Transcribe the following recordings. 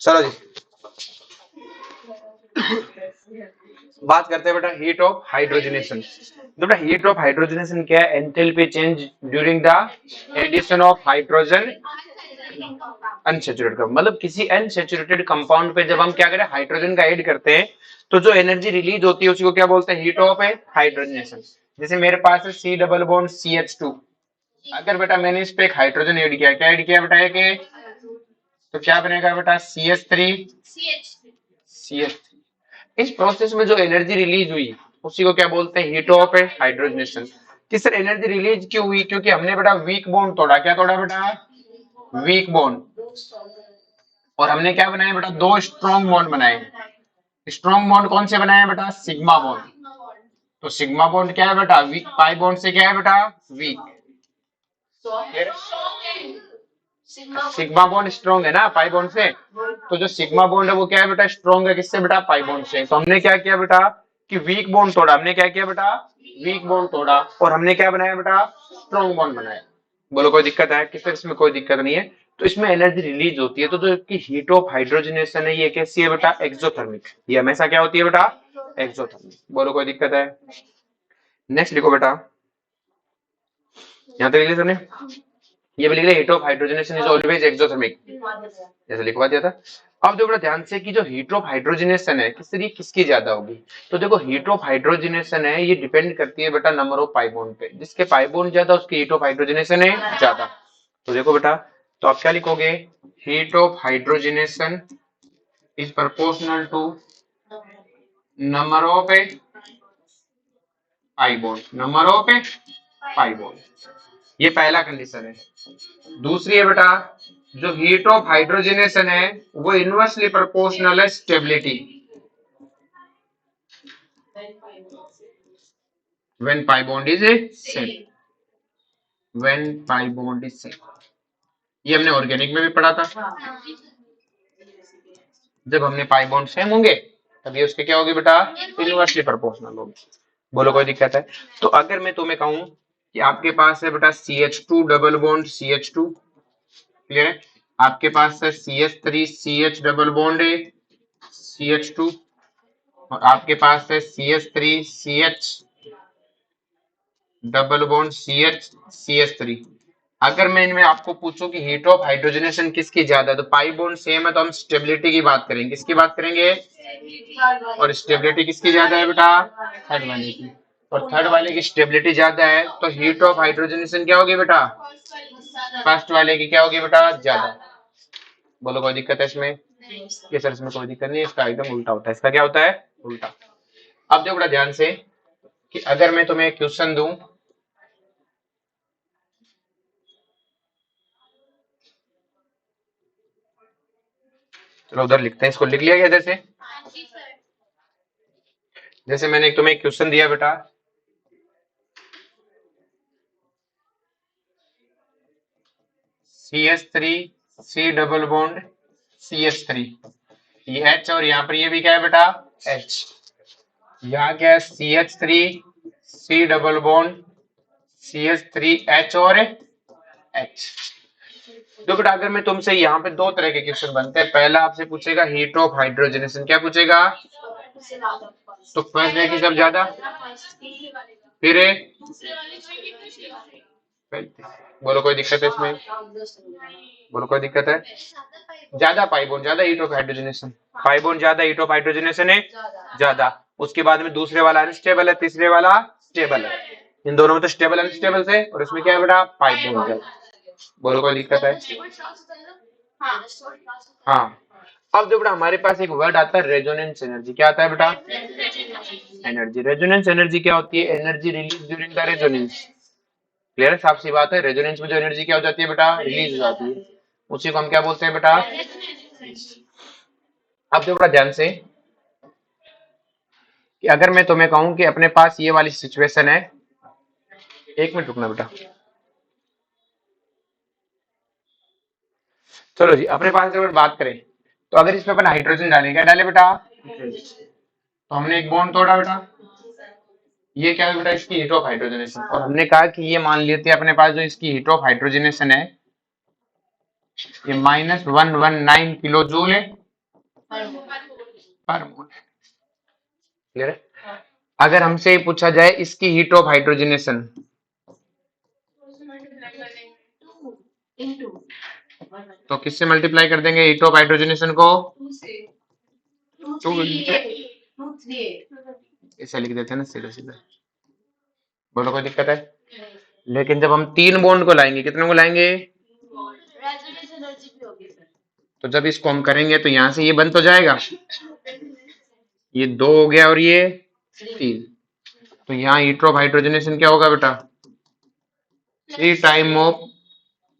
चलो जी, बात करते हैं बेटा हीट ऑफ हाइड्रोजनेशन। तो बेटा हीट ऑफ हाइड्रोजनेशन क्या है? Enthalpy change during the addition of hydrogen unsaturated, मतलब किसी अनसेचुरेटेड कंपाउंड पे जब हम क्या करें, हाइड्रोजन का ऐड करते हैं, तो जो एनर्जी रिलीज होती है उसी को क्या बोलते हैं? Heat of hydrogenation. जैसे मेरे पास है सी डबल बॉन्ड CH2, अगर बेटा मैंने इस पे एक हाइड्रोजन ऐड किया, क्या ऐड किया बेटा? एक, तो क्या बनेगा बेटा? CH3। इस प्रोसेस में जो एनर्जी रिलीज हुई उसी को क्या बोलते हैं? Heat of hydrogenation. कि सर एनर्जी रिलीज क्यों हुई? क्योंकि हमने बेटा वीक बॉन्ड तोड़ा। क्या तोड़ा बेटा? Weak bond. और हमने क्या बनाया बेटा? दो स्ट्रॉन्ग बॉन्ड बनाए। स्ट्रॉन्ग बॉन्ड कौन से बनाए बेटा? Sigma bond. तो सिग्मा बॉन्ड क्या है बेटा? वीक। पाई बॉन्ड से क्या है बेटा? वीक। सिग्मा बॉन्ड स्ट्रॉन्ग है ना पाई बॉन्ड से, तो जो सिग्मा बॉन्ड है वो क्या है बेटा? स्ट्रॉन्ग है किससे बेटा? पाई बॉन्ड से। तो हमने क्या किया बेटा कि वीक बॉन्ड तोड़ा। हमने क्या किया बेटा? वीक बॉन्ड तोड़ा और हमने क्या बनाया बेटा? स्ट्रॉन्ग बॉन्ड बनाया। बोलो कोई दिक्कत है? किस इसमें कोई दिक्कत नहीं है। तो इसमें एनर्जी रिलीज होती है। तो जो इसकी हीट ऑफ हाइड्रोजनेशन है ये कैसी है बेटा? एक्सोथर्मिक। ये हमेशा क्या होती है बेटा? एक्सोथर्मिक। बोलो कोई दिक्कत है? नेक्स्ट लिखो बेटा, यहाँ तक लिख लिया सबने? ये भी लिख लिया, heat of hydrogenation is always exothermic, जैसे लिखवा दिया था। अब देखो बड़ा ध्यान से कि जो हीट ऑफ हाइड्रोजनेशन है किसकी ज्यादा होगी। तो देखो हीट ऑफ हाइड्रोजनेशन है ये डिपेंड करती है बेटा नंबर ऑफ पाई बॉन्ड पे। जिसके पाई बॉन्ड ज्यादा उसकी हीट ऑफ हाइड्रोजनेशन है ज्यादा। तो देखो बेटा, तो आप क्या लिखोगे? Heat of hydrogenation is proportional to number of pi bond. Number of pi bond, ये पहला कंडीशन है। दूसरी है बेटा, जो हीट ऑफ हाइड्रोजनेशन है वो इनवर्सली प्रोपोर्शनल है stability. When pi bond is same, when pi bond is same, ये हमने ऑर्गेनिक में भी पढ़ा था। जब हमने पाई बॉन्ड सेम होंगे तभी उसके क्या होगी बेटा? इनवर्सली प्रोपोर्शनल होगी। बोलो कोई दिक्कत है? तो अगर मैं तुम्हें कहूं कि आपके पास है बेटा CH2 double bond CH2, clear है? आपके पास है CH3 CH डबल बॉन्ड है CH2, और आपके पास है CH3 CH double bond CH3। अगर मैं इनमें आपको पूछूं कि हीट ऑफ हाइड्रोजनेशन किसकी ज्यादा है, तो पाई बॉन्ड सेम है तो हम स्टेबिलिटी की बात करेंगे। किसकी बात करेंगे? और स्टेबिलिटी किसकी ज्यादा है बेटा? थर्ड वाले की। और थर्ड वाले की स्टेबिलिटी ज्यादा है तो हीट ऑफ हाइड्रोजनेशन क्या होगी बेटा? फर्स्ट वाले की क्या होगी बेटा? ज्यादा। बोलो कोई दिक्कत है इसमें? ये सर इसमें कोई दिक्कत नहीं है, इसका एकदम उल्टा होता है। इसका क्या होता है? उल्टा। अब देखो बड़ा ध्यान से कि अगर मैं तुम्हें एक क्वेश्चन दूं, चलो उधर लिखते हैं, इसको लिख लिया गया जैसे जैसे मैंने तुम्हें एक क्वेश्चन दिया बेटा, CH3 C double bond CH3, ये H और यहाँ पर ये भी क्या है बेटा? H। यहाँ क्या है? CH3 C double bond CH3H और H। तो बेटा अगर मैं तुमसे यहाँ पे दो तरह के क्वेश्चन बनते हैं, पहला आपसे पूछेगा हीट ऑफ हाइड्रोजनेशन, क्या पूछेगा? तो फर्स्ट है कि सब ज्यादा, फिर बोलो कोई दिक्कत है इसमें? बोलो कोई दिक्कत है? ज्यादा पाई बॉन्ड ज्यादा heat of hydrogenation, pi bond ज्यादा हीट ऑफ हाइड्रोजनेशन है ज्यादा। उसके बाद में दूसरे वाला अनस्टेबल है, तीसरे वाला स्टेबल है। इन दोनों में तो स्टेबल अनस्टेबल से, और इसमें क्या है बेटा? पाई बॉन्ड है। बोलो कोई दिक्कत है? हाँ। अब जो बेटा हमारे पास एक वर्ड आता है रेजोनेंस एनर्जी, क्या आता है बेटा? एनर्जी। रेजोनेंस एनर्जी क्या होती है? Energy release during the resonance. Clear है? साफ सी बात है, रेजोनेंस में जो एनर्जी क्या हो जाती है बेटा? रिलीज हो जाती है, उसी को हम क्या बोलते हैं बेटा? अब जो बड़ा ध्यान से कि अगर मैं तुम्हें कहूं कि अपने पास ये वाली सिचुएशन है, एक मिनट रुकना बेटा। चलो जी, अपने पास अगर बात करें तो अगर इसमें अपन हाइड्रोजन डालें, क्या डाले बेटा? तो हमने एक बॉन्ड तोड़ा बेटा, ये क्या है बेटा? इसकी हीट ऑफ हाइड्रोजनेशन। और हमने कहा कि ये मान लेते हैं अपने पास जो इसकी हीट ऑफ हाइड्रोजनेशन है ये -119 किलो जूल है। पर मोल। क्लियर है? अगर हमसे पूछा जाए इसकी हीट ऑफ हाइड्रोजनेशन, तो किससे मल्टीप्लाई कर देंगे हीट ऑफ हाइड्रोजनेशन को? 2 ऐसा लिख देते हैं ना सीधा सीधा। बोलो कोई दिक्कत है? लेकिन जब हम 3 बॉन्ड को लाएंगे, कितने को लाएंगे? तो जब इसको हम करेंगे तो यहां से ये बन तो जाएगा, ये 2 हो गया और ये 3, तो यहाँ हीट ऑफ हाइड्रोजनेशन क्या होगा बेटा? 3 टाइम ऑफ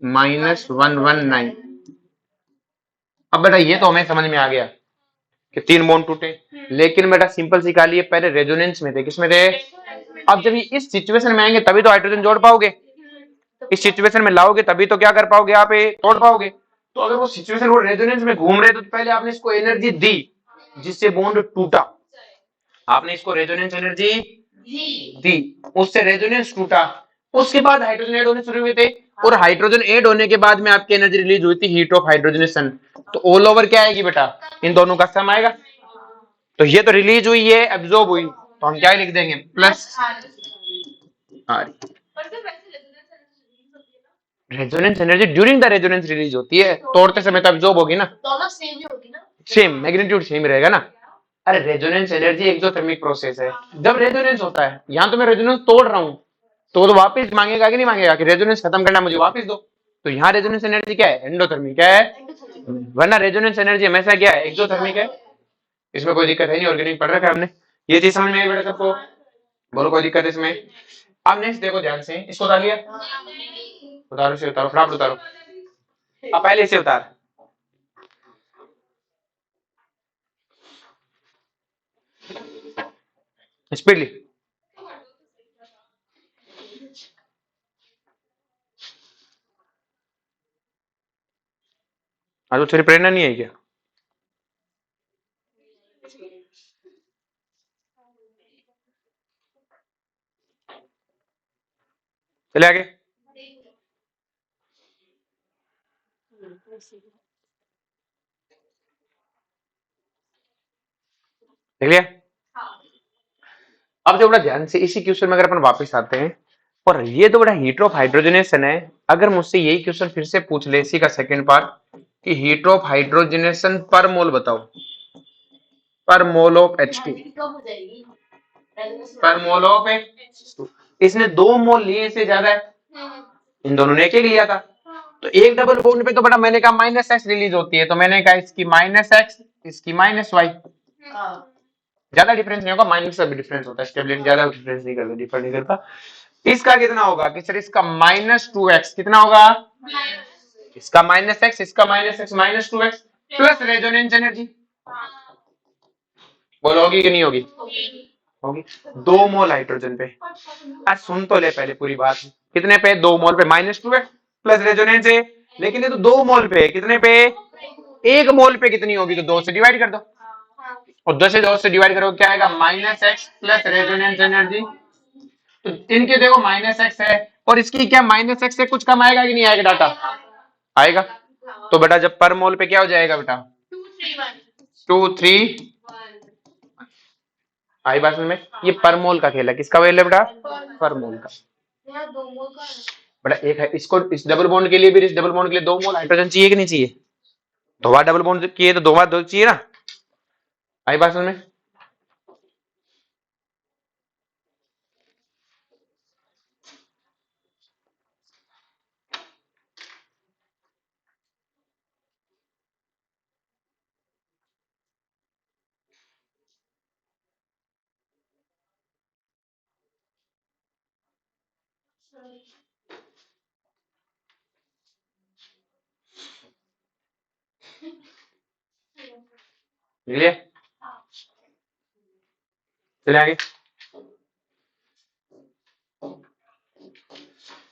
-119। अब बेटा ये तो हमें समझ में आ गया कि 3 बॉन्ड टूटे, लेकिन बेटा सिंपल सी कहा, पहले रेजोनेंस में थे, किसमें थे? अब जब ये इस सिचुएशन में आएंगे तभी तो हाइड्रोजन जोड़ पाओगे, इस सिचुएशन में लाओगे तभी तो क्या कर पाओगे, आप तोड़ पाओगे। तो अगर वो सिचुएशन वो रेजोनेंस में घूम रहे तो पहले आपने इसको एनर्जी दी जिससे बॉन्ड टूटा, आपने इसको रेजोनेंस एनर्जी दी, उससे रेजोनेंस टूटा, उसके बाद हाइड्रोजन ऐड होने शुरू हुए थे, और हाइड्रोजन ऐड होने के बाद में आपकी एनर्जी रिलीज हुई थी हीट ऑफ हाइड्रोजनेशन। तो ऑल ओवर क्या आएगी बेटा? इन दोनों का सम आएगा। तो ये तो रिलीज हुई, ये एब्जॉर्ब हुई, तो हम क्या लिख देंगे? Plus R. Resonance energy during the resonance release होती है, तोड़ते समय तो एब्जॉर्ब होगी ना, दोनों सेम ही होगी ना, सेम मैग्नीट्यूड सेम रहेगा ना। अरे रेजोनेंस एनर्जी एक्सोथर्मिक प्रोसेस है, जब रेजोनेंस होता है, यहाँ तो मैं रेजोनेंस तोड़ रहा हूँ, तो वो तो वापस मांगेगा कि नहीं मांगेगा कि रेजोनेंस खत्म करना मुझे वापस दो। तो यहाँ रेजोनेंस एनर्जी क्या है? एंडोथर्मिक, क्या है? वरना रेजोनेंस एनर्जी हमेशा क्या है? एक्सोथर्मिक है। इसमें कोई दिक्कत है नहीं, ऑर्गेनिक पढ़ रखा है हमने, ये चीज समझ में आई बेटा सबको? बोलो कोई दिक्कत है इसमें? अब नेक्स्ट देखो ध्यान से, इसको उतार लिया, उतारो से उतारो, फटाफट उतारो, अब पहले से उतार। स्पीडली, आज वो तेरी प्रेरणा नहीं है क्या? चले आगे। देख लिया? अब जो बड़ा ध्यान से इसी क्वेश्चन में अगर अपन वापस आते हैं, और ये तो बड़ा हीट ऑफ हाइड्रोजनेशन है, अगर मुझसे यही क्वेश्चन फिर से पूछ ले इसी का सेकंड पार्ट कि हीट ऑफ हाइड्रोजनेशन पर मोल बताओ, पर मोल ऑफ H2, पर मोल ऑफ H2, इसने 2 मोल लिए, इससे ज्यादा है, इन दोनों ने एक एक लिया था, तो एक डबल बॉन्ड पे तो बड़ा मैंने कहा -x रिलीज होती है, तो मैंने कहा इसकी -x, इसकी -y, ज्यादा डिफरेंस नहीं होगा, माइनस का भी डिफरेंस होता है, स्टेबिलिटी ज्यादा डिफरेंस नहीं करता, डिफर नहीं करता। इसका कितना होगा कि सर इसका -2x, कितना होगा? इसका -x, इसका -x, -2x plus resonance energy, बोलो होगी कि नहीं होगी? होगी। 2 मोल हाइड्रोजन पे, आज सुन तो ले पहले पूरी बात, कितने पे? 2 मोल पे -2x प्लस रेजोनेंस है, लेकिन ये तो 2 मोल पे, कितने पे? 1 मोल पे कितनी होगी? तो 2 से डिवाइड कर दो, और 10 से 2 से डिवाइड करोगे क्या आएगा? -x plus resonance energy. तो इनके देखो -x है, और इसकी क्या -x से कुछ कम आएगा कि नहीं आएगा? डाटा आएगा। तो बेटा जब पर मोल पे क्या हो जाएगा बेटा? 2 3 आई बात में, ये पर मोल का खेल है, किसका खेल है बेटा? पर मोल का। बेटा एक है, इसको इस डबल बॉन्ड के लिए भी, इस डबल बॉन्ड के लिए 2 मोल हाइड्रोजन चाहिए कि नहीं चाहिए? 2 बार डबल बॉन्ड किए तो 2 बार 2 चाहिए ना, आई बात में? चलिए चले आगे।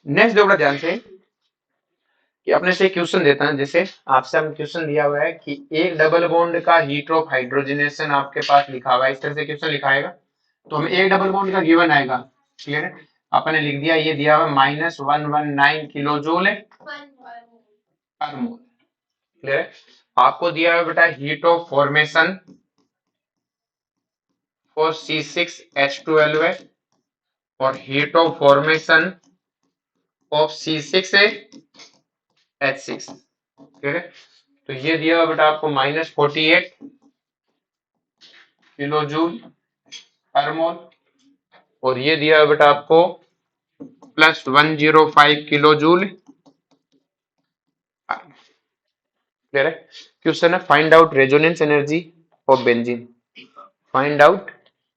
नेक्स्ट देखो ध्यान से कि अपने से क्वेश्चन देता है, जैसे आपसे हम क्वेश्चन दिया हुआ है कि एक डबल बॉन्ड का हीट ऑफ हाइड्रोजनेशन आपके पास लिखा हुआ है, इस तरह से क्वेश्चन लिखाएगा, तो हमें एक डबल बॉन्ड का गिवन आएगा, क्लियर है? आपने लिख दिया, ये दिया हुआ -119 किलो जूल पर मोल, क्लियर है? आपको दिया है बेटा heat of formation for C6H12 है और heat of formation of C6H6, ठीक है। तो ये दिया हुआ बेटा आपको -48 किलो जूल पर मोल और ये दिया हुआ बेटा आपको +105 किलो जूल। क्लियर है। क्वेश्चन है find out resonance energy of benzene. Find out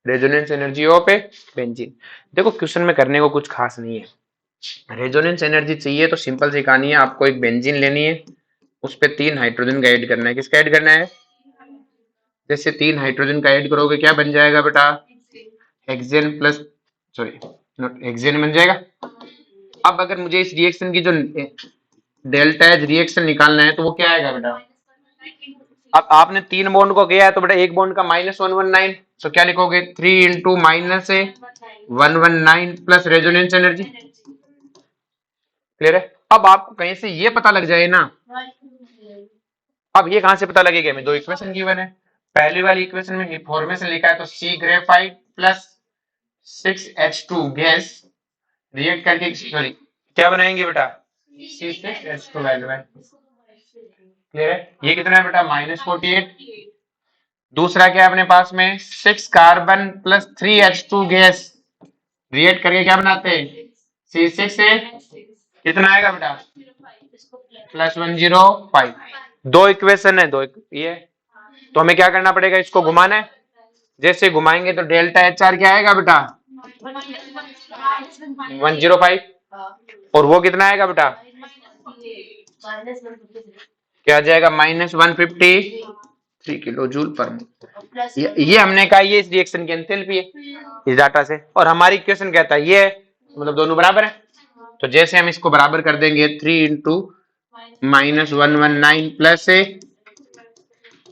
resonance energy of A benzene. देखो क्वेश्चन में करने को कुछ खास नहीं है। रेजोनेंस एनर्जी चाहिए तो सिंपल सी कहानी है, आपको एक बेंजीन लेनी है, उस पे 3 हाइड्रोजन का ऐड करना है। किसका ऐड करना है? जैसे 3 हाइड्रोजन का ऐड करोगे क्या बन जाएगा बेटा? Hexane plus, sorry not hexane बन जाएगा। अब अगर मुझे इस रिएक्शन की जो डेल्टा एच रिएक्शन निकालना है तो वो क्या आएगा बेटा? अब आपने 3 बॉन्ड को किया है तो बेटा एक बॉन्ड का -119, तो क्या लिखोगे? 3 into -119 plus resonance energy. Clear है। अब आपको कहीं से ये पता लग जाए ना, अब ये कहां से पता लगेगा? हमें 2 इक्वेशन गिवन है। पहली वाली इक्वेशन में फॉर्मेशन लिखा है तो C graphite plus 6H2 gas react करके, सॉरी क्या बनाएंगे बेटा? C6H12। क्लियर है। ये कितना है बेटा? -48। दूसरा क्या है अपने पास में? 6 carbon plus 3H2 gas react करके क्या बनाते हैं? C6 से कितना आएगा बेटा? +105। 2 इक्वेशन है, ये तो हमें क्या करना पड़ेगा? इसको घुमाना है। जैसे घुमाएंगे तो डेल्टा HR क्या आएगा बेटा? 105। और वो कितना आएगा बेटा? क्या आ जाएगा? -153 किलो जूल पर मोल। ये हमने कहा ये इस रिएक्शन की एंथैल्पी है इस डाटा से, और हमारी इक्वेशन कहता है ये है, मतलब दोनों बराबर है। तो जैसे हम इसको बराबर कर देंगे 3 इंटू -119 प्लस है,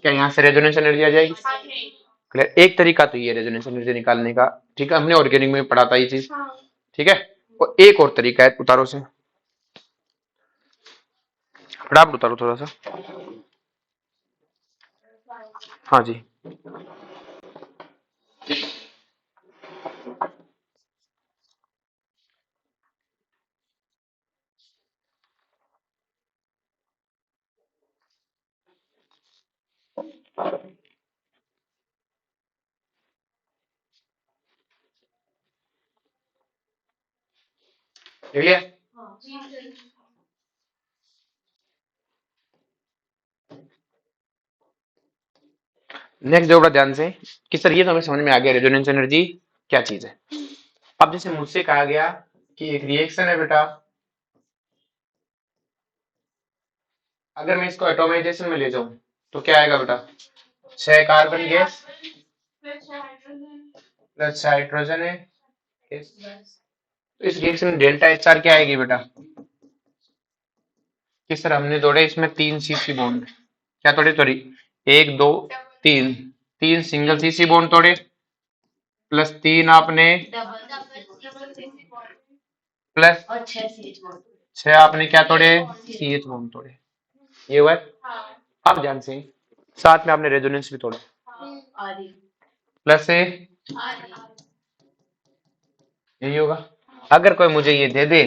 क्या यहाँ से रेजोनेंस एनर्जी आ जाएगी? क्लियर। एक तरीका तो ये रेजोनेंस एनर्जी निकालने का, ठीक है, हमने ऑर्गेनिक में पढ़ा था ये चीज, ठीक है। और एक और तरीका है, उतारो से, फटाफट उतारो थोड़ा सा। हाँ जी, देख लिया। नेक्स्ट देखो ध्यान से कि सर ये तो हमें समझ में आ गया रेजोनेंस एनर्जी क्या चीज है। अब जैसे मुझसे कहा गया कि एक रिएक्शन है बेटा, अगर मैं इसको एटोमाइजेशन में ले जाऊं तो क्या आएगा बेटा? 6 कार्बन गैस प्लस हाइड्रोजन है गैस। तो इस रिएक्शन में डेल्टा HR क्या आएगी बेटा? कि सर हमने तोड़े इसमें 3 CC बॉन्ड, क्या तोड़े? सॉरी 1 2 3, 3 सिंगल CC बॉन्ड तोड़े प्लस 3 आपने प्लस 6 आपने क्या तोड़े? CH बॉन्ड तोड़े। ये हुआ। अब ध्यान से साथ में आपने रेजोनेंस भी तोड़ा प्लस से, यही होगा। अगर कोई मुझे ये दे दे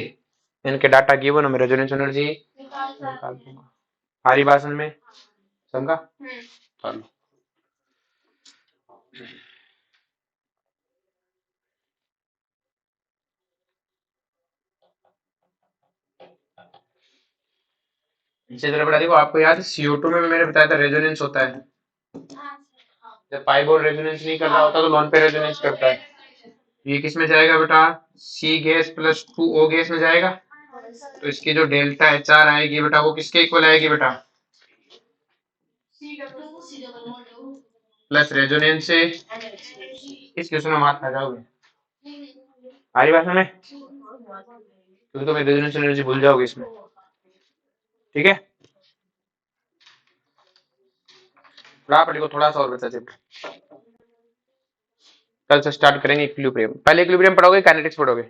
इनके डाटा गिवन और मैं रेजोनेंस एनर्जी निकाल दूंगा। हरी भाषण में समझा? चलो इसी तरह बता, देखो आपको याद है CO2 में मैंने बताया था रेजोनेंस होता है, जब पाई बॉन्ड रेजोनेंस नहीं कर रहा होता तो लॉन पे रेजोनेंस करता है। ये किस में जाएगा बेटा? C gas plus 2O gas में जाएगा। तो इसकी जो डेल्टा HR आएगी बेटा वो किसके इक्वल आएगी बेटा? प्लस रेजोनेंस से। इस क्वेश्चन में मार्क आ जाओगे हमारी भाषा में, क्योंकि तो मैं रेजोनेंस एनर्जी भूल जाओगे इसमें, ठीक है। देखो थोड़ा सा और बचा चैप्टर, कल से स्टार्ट करेंगे इक्विलिब्रियम। पहले इक्विलिब्रियम पढ़ोगे काइनेटिक्स पढ़ोगे?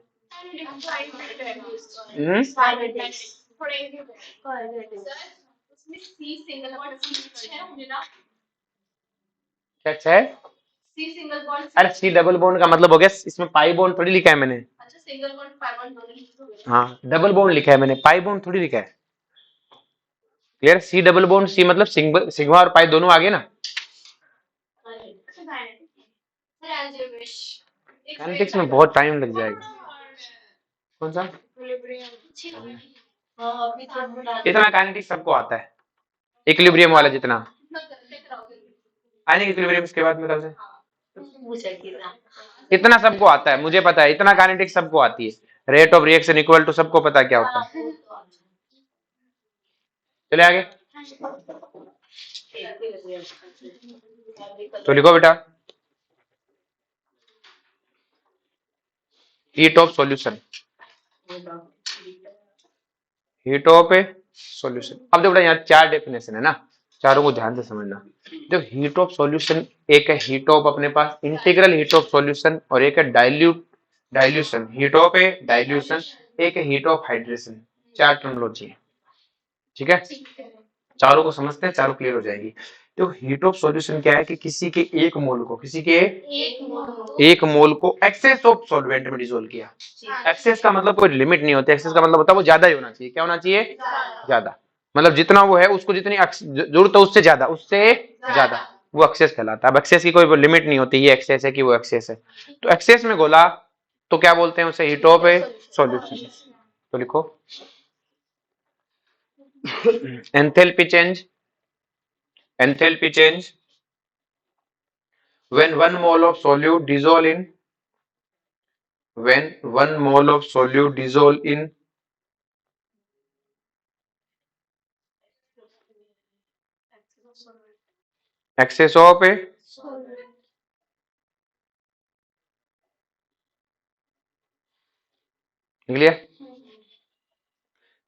क्या है? अरे सी डबल बॉन्ड का मतलब हो गया, इसमें पाई बॉन्ड थोड़ी लिखा है मैंने। हाँ डबल बॉन्ड लिखा है मैंने, पाई बॉन्ड थोड़ी लिखा है। क्लियर? सी डबल बॉन्ड, सी मतलब सिग्मा और पाई दोनों आगे ना। काइनेटिक्स में बहुत टाइम लग जाएगा। कौन सा? इतना काइनेटिक्स सबको आता है, इक्विलिब्रियम वाला जितना। आएंगे इक्विलिब्रियम इसके बाद में से। इतना सबको आता है, मुझे पता है, इतना काइनेटिक्स सबको आती है। Rate of reaction equal to, सबको पता क्या होता है। चले आगे तो लिखो बेटा, heat of solution, heat of a solution. अब देखो बेटा यहाँ चार डेफिनेशन है ना, चारों को ध्यान से समझना। जो हीट ऑफ सॉल्यूशन, एक है हीट ऑफ अपने पास इंटीग्रल हीट ऑफ सॉल्यूशन, और एक है dilution, heat of A dilution, एक है हीट ऑफ हाइड्रेशन। चार टर्मिनोलॉजी है, ठीक है। चारों को समझते हैं, चारों क्लियर हो जाएगी। तो हीट ऑफ सॉल्यूशन क्या है कि किसी के एक मोल को, किसी के एक मोल को एक्सेस ऑफ सॉल्वेंट में डिसोल्व किया। एक्सेस का मतलब कोई लिमिट नहीं होती, एक्सेस का मतलब होता है वो ज्यादा ही होना चाहिए। क्या होना चाहिए? ज्यादा। मतलब जितना वो है उसको जितनी जरूरत है उससे ज्यादा, उससे ज्यादा, वो एक्सेस कहलाता है। अब एक्सेस की कोई लिमिट नहीं होती, ये एक्सेस है कि वो एक्सेस है। तो एक्सेस में घोला तो क्या बोलते हैं उसे? Heat of a solution. तो लिखो enthalpy change, enthalpy change when one mole of solute dissolve in, when one mole of solute dissolve in excess of a, निकलिए,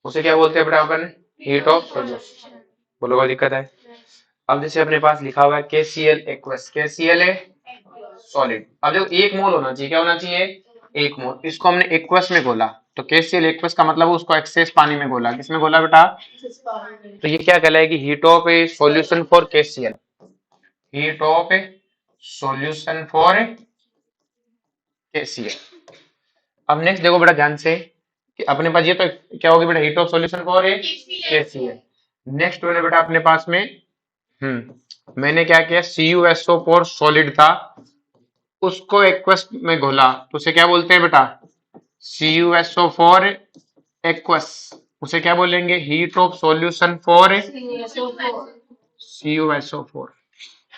उसे क्या बोलते हैं बेटा अपन? Heat of solution. बोलो कोई दिक्कत है? अब जैसे अपने पास लिखा हुआ है KCl एक्वस, KCl है सॉलिड। अब जो एक मोल होना चाहिए, क्या होना चाहिए? एक मोल। इसको हमने एक्वस में घोला, तो KCl एक्वस का मतलब उसको एक्सेस पानी में घोला। किसमें घोला बेटा? तो ये क्या कहलाएगी? Heat of a solution for KCl, heat of a solution for KCl। अब नेक्स्ट देखो बेटा ध्यान से कि अपने पास ये तो क्या होगी बेटा? Heat of solution for a KCl। Next मैंने बेटा अपने पास में मैंने क्या किया? CuSO4 सॉलिड था, उसको एक्वस में घोला, तो उसे क्या बोलते हैं बेटा? CuSO4 aqueous. उसे क्या बोलेंगे? Heat of solution for CuSO4।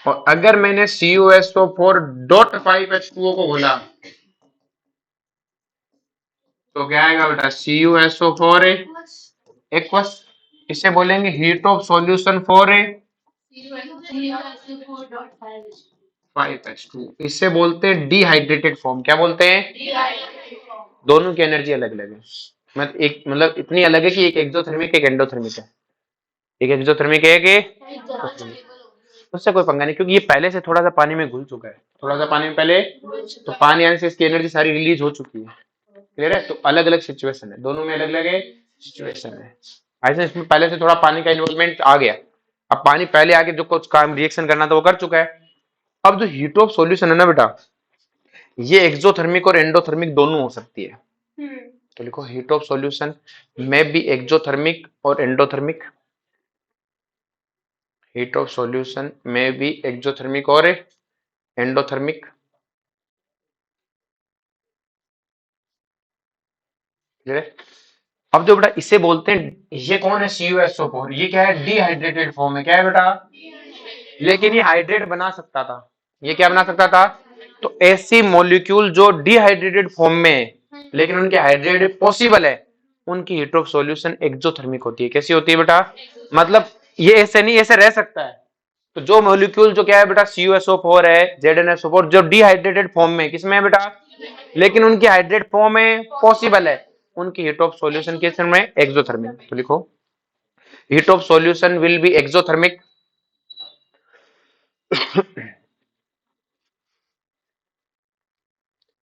और अगर मैंने CuSO4 डॉट 5H2O को घोला तो क्या आएगा बेटा? CuSO4 aqueous. इसे बोलेंगे heat of solution for 5H2। इसे बोलते हैं डिहाइड्रेटेड फॉर्म। क्या बोलते हैं? दोनों की एनर्जी अलग अलग है, मतलब इतनी अलग है कि एक एक्सोथर्मिक एक एंडोथर्मिक है, एक एक्सोथर्मिक है, एक उससे कोई पंगा नहीं, क्योंकि ये पहले से थोड़ा सा पानी में घुल चुका है, थोड़ा सा पानी में पहले, तो पानी आने से इसकी एनर्जी सारी रिलीज हो चुकी है। क्लियर है? तो अलग अलग सिचुएशन है, दोनों में अलग अलग सिचुएशन है। ऐसे इसमें पहले से थोड़ा पानी का इन्वॉल्वमेंट आ गया, अब पानी पहले आके जो कुछ काम रिएक्शन करना था वो कर चुका है। अब जो हीट ऑफ सॉल्यूशन है ना बेटा, ये एक्सोथर्मिक और एंडोथर्मिक दोनों हो सकती है। तो लिखो हीट ऑफ सॉल्यूशन में भी एक्सोथर्मिक और एंडोथर्मिक, हीट ऑफ सॉल्यूशन में भी एक्सोथर्मिक और एंडोथर्मिक। अब जो बेटा इसे बोलते हैं, ये कौन है? CuSO4। ये क्या है? डिहाइड्रेटेड फॉर्म है। क्या है बेटा? लेकिन ये हाइड्रेट बना सकता था। ये क्या बना सकता था? तो ऐसी मॉलिक्यूल जो डिहाइड्रेटेड फॉर्म में है लेकिन उनके हाइड्रेट पॉसिबल है, उनकी हीट ऑफ सॉल्यूशन एक्सोथर्मिक होती है। कैसी होती है बेटा? मतलब ये ऐसे नहीं, ऐसे रह सकता है। तो जो मॉलिक्यूल जो क्या है बेटा? CuSO4 है, ZnSO4, जो डिहाइड्रेटेड फॉर्म में, किसमें है बेटा? लेकिन उनकी हाइड्रेट फॉर्म में पॉसिबल है, उनकी हीट ऑफ सॉल्यूशन किस में? एक्सोथर्मिक। तो लिखो heat of solution will be exothermic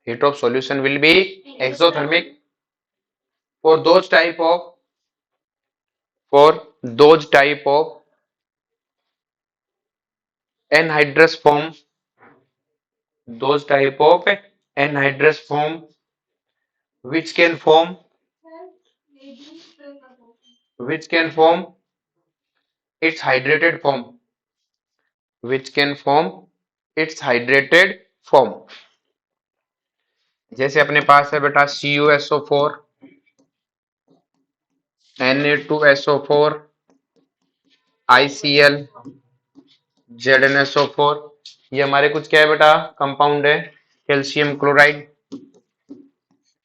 heat of solution will be exothermic for those type of, for those type of anhydrous form, those type of anhydrous form which can form, which can form its hydrated form, which can form its hydrated form। जैसे अपने पास है बेटा CuSO4, Na2SO4, ICl, ZnSO4, ये हमारे कुछ क्या है बेटा कंपाउंड है, कैल्शियम क्लोराइड।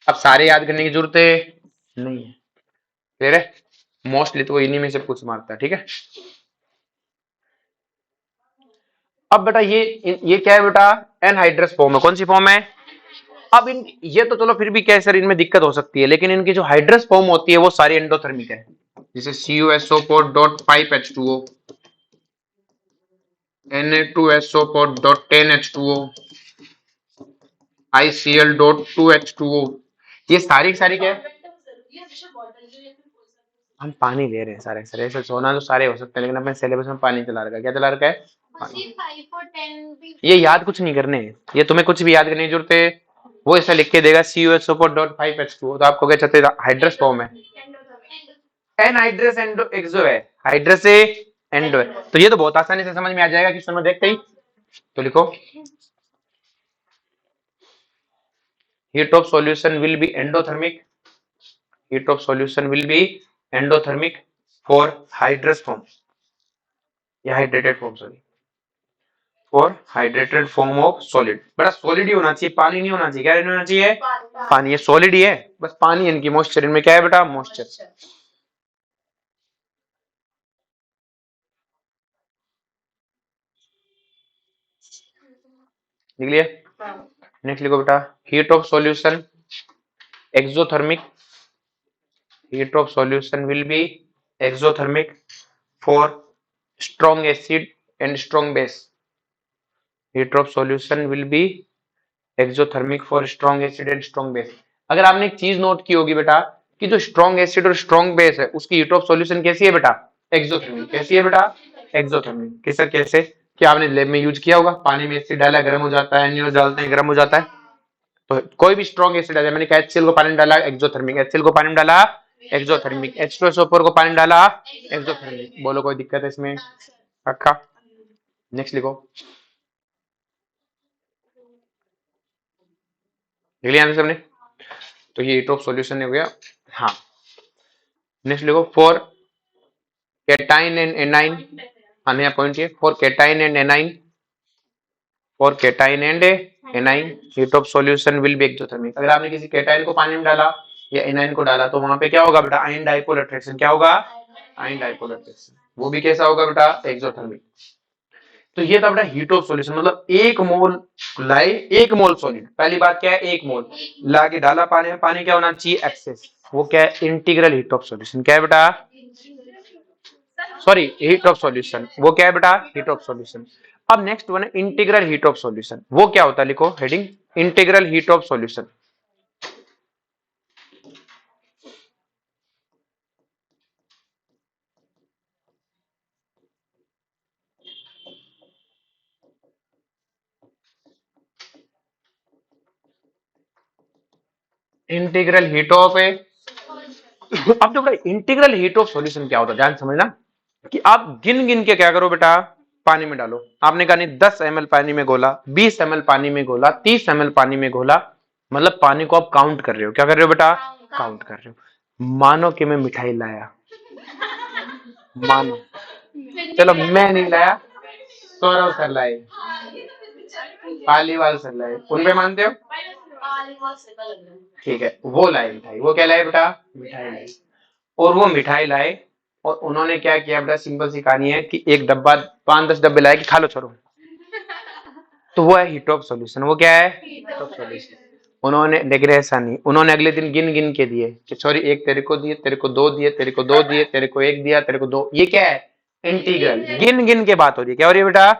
अब सारे याद करने की जरूरत है नहीं है, क्लियर है? मोस्टली तो इन्हीं में से कुछ मारता है, ठीक है। अब बेटा ये क्या है बेटा, एनहाइड्रस फॉर्म है। कौन सी फॉर्म है? अब इन ये तो चलो फिर भी क्या है सर, इनमें दिक्कत हो सकती है, लेकिन इनकी जो हाइड्रस फॉर्म होती है वो सारी एंडोथर्मिक है। जैसे CuSO4.5H2O, Na2SO4.10H2O, ICl.2H2O, ये सारी क्या है? हम पानी ले रहे हैं सारे सर, ऐसे सोना तो सारे हो सकते हैं, लेकिन अपने सिलेबस में पानी चला रखा है। क्या चला रखा है? ये याद कुछ नहीं करने, ये तुम्हें कुछ भी याद करने की जरूरत है, वो ऐसा लिख के देगा CuSO4.5H2O, तो आपको क्या चाहते हैं? हाइड्रस फॉर्म है, एनहाइड्रस एंडो एक्सो है, हाइड्रस से एंडो है। तो ये तो बहुत आसानी से समझ में आ जाएगा क्वेश्चन में देखते ही। तो लिखो heat of solution will be endothermic, heat of solution will be endothermic for hydrous form या hydrated form, sorry, for hydrated form of solid। बड़ा सॉलिड ही होना चाहिए, पानी नहीं होना चाहिए। क्या नहीं होना चाहिए? पानी। ये सॉलिड ही है, बस पानी इनकी मॉइस्चर, इनमें क्या है बेटा? मॉइस्चर। लिख लिया? नेक्स्ट लिखो बेटा, heat of solution exothermic, heat of solution will be exothermic for strong acid and strong base, heat of solution will be exothermic for strong acid and strong base. अगर आपने एक चीज नोट की होगी बेटा कि जो स्ट्रॉन्ग एसिड और स्ट्रॉन्ग बेस है उसकी हीट ऑफ सॉल्यूशन कैसी है बेटा? एक्सोथर्मिक। कैसी है बेटा? एक्सोथर्मिक। किसर कैसे? क्या आपने लैब में यूज किया होगा? पानी में एसिड डाला गर्म हो जाता है, NaOH डालते हैं गर्म हो जाता है। तो कोई भी स्ट्रॉन्ग एसिड है, मैंने कहा HCl को पानी में डाला एक्सोथर्मिक, HCl को पानी में डाला एक्सोथर्मिक, H2SO4 को पानी में डाला एक्सोथर्मिक। बोलो कोई दिक्कत है इसमें? रखा। नेक्स्ट लिखो, लिख लिया आंसर सबने? तो ये हीट ऑफ सॉल्यूशन हो गया। हाँ, नेक्स्ट लिखो, फॉर कैटाइन एंड एनाइन, हाँ नया पॉइंट ये, for cation and A9, for cation and A9 heat of solution will be exothermic. अगर आपने किसी कैटाइन को पानी में डाला या एनाइन को डाला तो वहां पे क्या होगा बेटा? Ion dipole attraction. क्या होगा? Ion dipole attraction. वो भी कैसा होगा बेटा? एक्सोथर्मिक। तो ये था बेटा हीट ऑफ सॉल्यूशन, मतलब एक मोल लाई, एक मोल सॉलिड। पहली बात क्या है? एक मोल ला के डाला पानी में, पानी क्या होना चाहिए? एक्सेस। वो क्या है? Integral heat of solution. क्या है बेटा? Sorry, heat of solution. वो क्या है बेटा? Heat of solution. अब नेक्स्ट वन है इंटीग्रल हीट ऑफ सॉल्यूशन। वो क्या होता है? लिखो heading, integral heat of solution. Integral heat of है। अब तो इंटीग्रल हीट ऑफ सॉल्यूशन क्या होता है ध्यान समझना, कि आप गिन गिन के क्या करो बेटा? पानी में डालो। आपने कहा नहीं 10 ml पानी में घोला, 20 ml पानी में घोला, 30 ml पानी में घोला, मतलब पानी को आप काउंट कर रहे हो। क्या कर रहे हो बेटा? काउंट कर रहे हो। मानो कि मैं मिठाई लाया, मानो, चलो मैं नहीं लाया, सौरव सर लाए, पालीवाल सर लाए, उन पे मानते हो? ठीक है, वो लाए मिठाई। वो क्या लाए बेटा? मिठाई लाए। और वो मिठाई लाए और उन्होंने क्या किया बेटा? सिंपल सी कहानी है कि एक डब्बा, 5-10 डब्बे लाए कि खा लो छोड़ो। तो वो है हीट ऑफ सॉल्यूशन। वो क्या है? Heat of solution. उन्होंने, लेकिन ऐसा नहीं, उन्होंने अगले दिन गिन गिन के दिए कि सॉरी एक तेरे को दिए, तेरे को दो दिए, तेरे को दो दिए, तेरे को एक दिया, तेरे को दो। ये क्या है? इंटीग्रल। गिन गिन के बात हो रही है। क्या हो रही है बेटा?